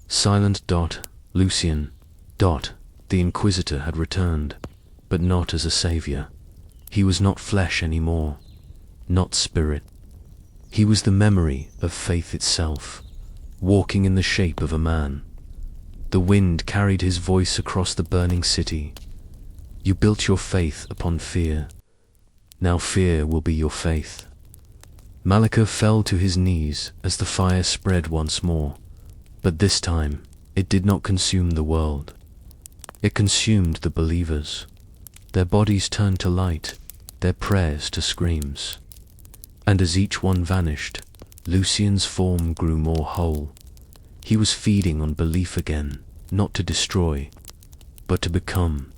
[SPEAKER 1] Silent Dot, Lucian. Dot, the Inquisitor had returned, but not as a savior. He was not flesh anymore, not spirit. He was the memory of faith itself, walking in the shape of a man. The wind carried his voice across the burning city. You built your faith upon fear. Now fear will be your faith. Malika fell to his knees as the fire spread once more, but this time it did not consume the world. It consumed the believers. Their bodies turned to light, their prayers to screams. And as each one vanished, Lucian's form grew more whole. He was feeding on belief again, not to destroy, but to become.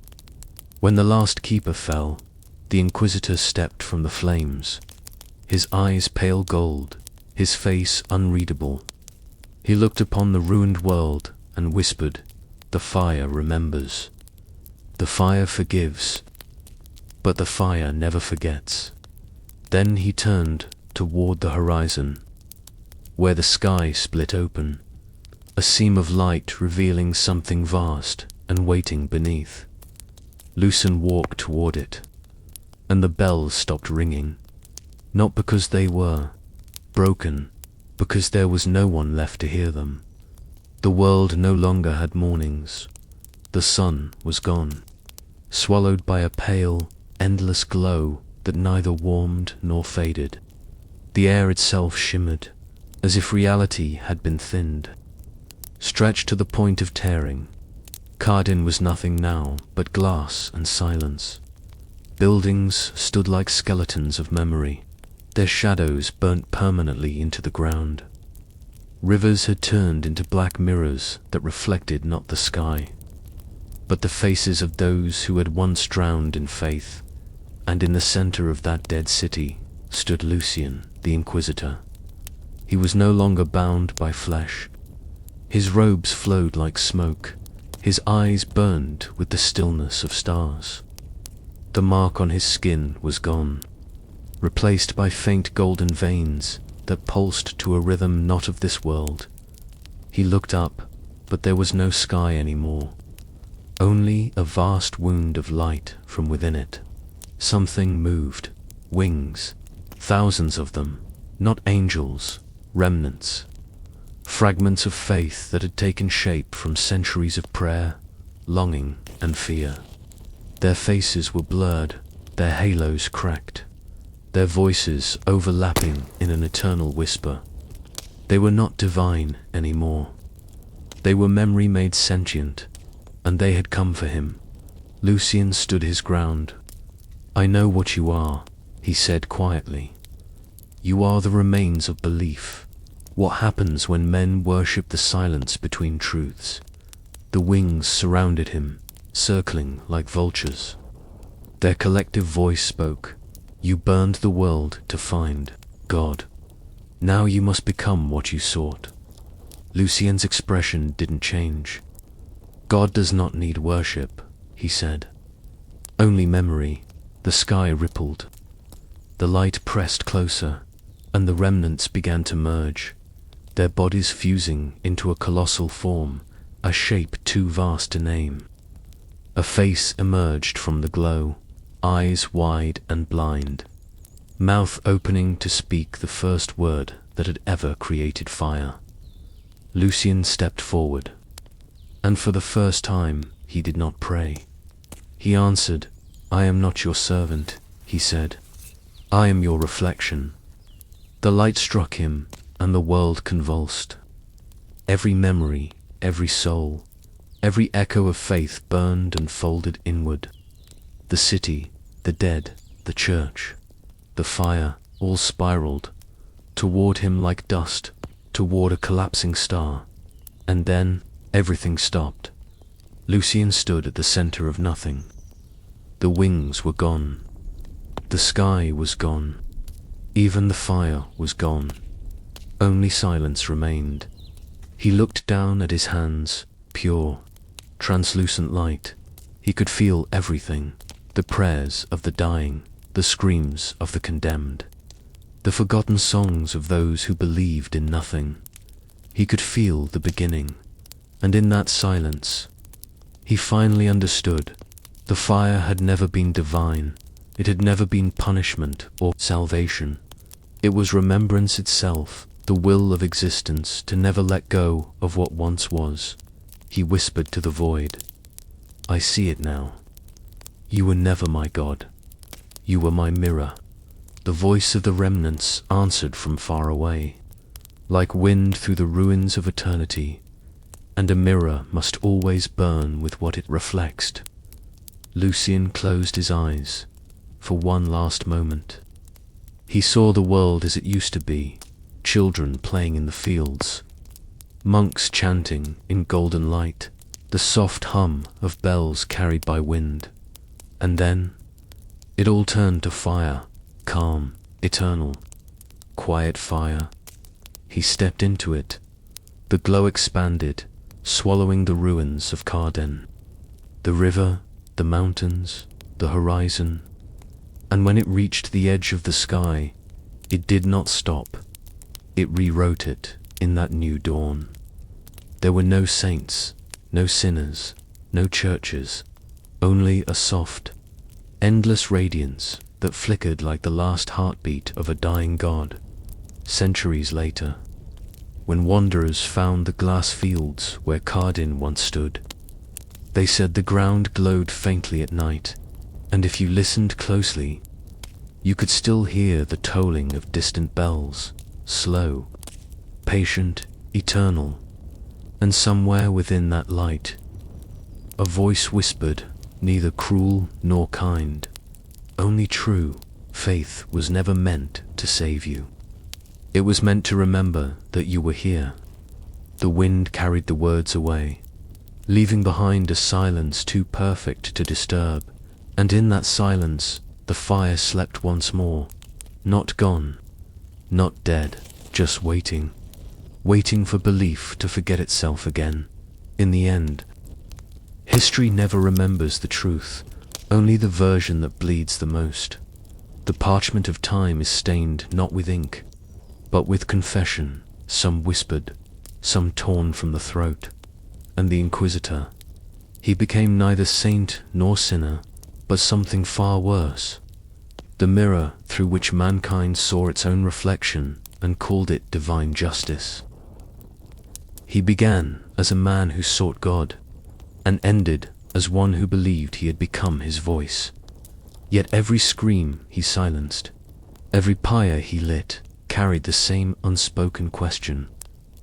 [SPEAKER 1] When the last keeper fell, the Inquisitor stepped from the flames, his eyes pale gold, his face unreadable. He looked upon the ruined world and whispered, "The fire remembers. The fire forgives, but the fire never forgets." Then he turned toward the horizon, where the sky split open, a seam of light revealing something vast and waiting beneath. Lucian walked toward it, and the bells stopped ringing, not because they were broken, because there was no one left to hear them. The world no longer had mornings. The sun was gone, swallowed by a pale, endless glow that neither warmed nor faded. The air itself shimmered, as if reality had been thinned, stretched to the point of tearing. Cardin was nothing now but glass and silence. Buildings stood like skeletons of memory, their shadows burnt permanently into the ground. Rivers had turned into black mirrors that reflected not the sky, but the faces of those who had once drowned in faith. And in the center of that dead city stood Lucian, the Inquisitor. He was no longer bound by flesh. His robes flowed like smoke, his eyes burned with the stillness of stars. The mark on his skin was gone, replaced by faint golden veins that pulsed to a rhythm not of this world. He looked up, but there was no sky anymore, only a vast wound of light from within it. Something moved, wings, thousands of them, not angels, remnants, fragments of faith that had taken shape from centuries of prayer, longing, and fear. Their faces were blurred, their halos cracked, their voices overlapping in an eternal whisper. They were not divine anymore. They were memory made sentient, and they had come for him. Lucian stood his ground. "I know what you are," he said quietly. "You are the remains of belief. What happens when men worship the silence between truths?" The wings surrounded him, circling like vultures. Their collective voice spoke. You burned the world to find God. Now you must become what you sought. Lucien's expression didn't change. God does not need worship, he said. Only memory. The sky rippled. The light pressed closer, and the remnants began to merge, their bodies fusing into a colossal form, a shape too vast to name. A face emerged from the glow, eyes wide and blind, mouth opening to speak the first word that had ever created fire. Lucien stepped forward, and for the first time he did not pray. He answered, I am not your servant, he said. I am your reflection. The light struck him, and the world convulsed. Every memory, every soul, every echo of faith burned and folded inward. The city, the dead, the church, the fire, all spiraled toward him like dust, toward a collapsing star. And then everything stopped. Lucien stood at the center of nothing. The wings were gone. The sky was gone. Even the fire was gone. Only silence remained. He looked down at his hands, pure, translucent light. He could feel everything, the prayers of the dying, the screams of the condemned, the forgotten songs of those who believed in nothing. He could feel the beginning, and in that silence, he finally understood. The fire had never been divine. It had never been punishment or salvation. It was remembrance itself, the will of existence to never let go of what once was. He whispered to the void, I see it now. You were never my God. You were my mirror. The voice of the remnants answered from far away, like wind through the ruins of eternity, and a mirror must always burn with what it reflects. Lucien closed his eyes for one last moment. He saw the world as it used to be, children playing in the fields, monks chanting in golden light, the soft hum of bells carried by wind. And then, it all turned to fire, calm, eternal, quiet fire. He stepped into it. The glow expanded, swallowing the ruins of Carden, the river, the mountains, the horizon. And when it reached the edge of the sky, it did not stop. It rewrote it in that new dawn. There were no saints, no sinners, no churches, only a soft, endless radiance that flickered like the last heartbeat of a dying god. Centuries later, when wanderers found the glass fields where Carden once stood, they said the ground glowed faintly at night, and if you listened closely, you could still hear the tolling of distant bells, slow, patient, eternal. And somewhere within that light, a voice whispered, neither cruel nor kind, only true. Faith was never meant to save you. It was meant to remember that you were here. The wind carried the words away, leaving behind a silence too perfect to disturb, and in that silence, the fire slept once more, not gone, not dead, just waiting for belief to forget itself again. In the end, history never remembers the truth, only the version that bleeds the most. The parchment of time is stained not with ink, but with confession, some whispered, some torn from the throat. And the Inquisitor, he became neither saint nor sinner, but something far worse. The mirror through which mankind saw its own reflection and called it divine justice. He began as a man who sought God, and ended as one who believed he had become his voice. Yet every scream he silenced, every pyre he lit, carried the same unspoken question.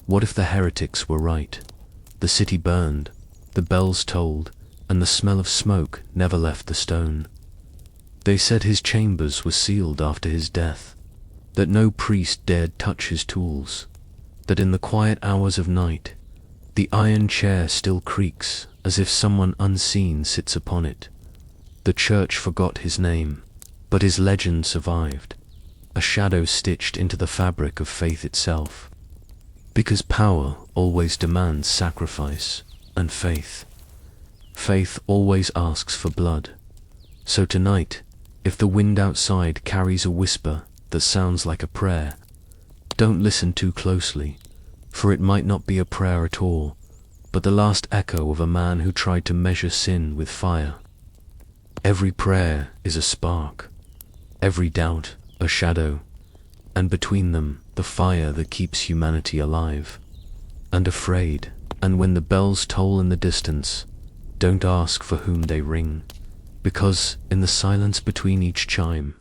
[SPEAKER 1] What if the heretics were right? The city burned, the bells tolled, and the smell of smoke never left the stone. They said his chambers were sealed after his death, that no priest dared touch his tools, that in the quiet hours of night, the iron chair still creaks as if someone unseen sits upon it. The church forgot his name, but his legend survived, a shadow stitched into the fabric of faith itself. Because power always demands sacrifice, and faith always asks for blood. So tonight, if the wind outside carries a whisper that sounds like a prayer, don't listen too closely, for it might not be a prayer at all, but the last echo of a man who tried to measure sin with fire. Every prayer is a spark, every doubt a shadow, and between them the fire that keeps humanity alive and afraid. And when the bells toll in the distance, don't ask for whom they ring, because in the silence between each chime,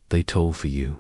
[SPEAKER 1] they toll for you.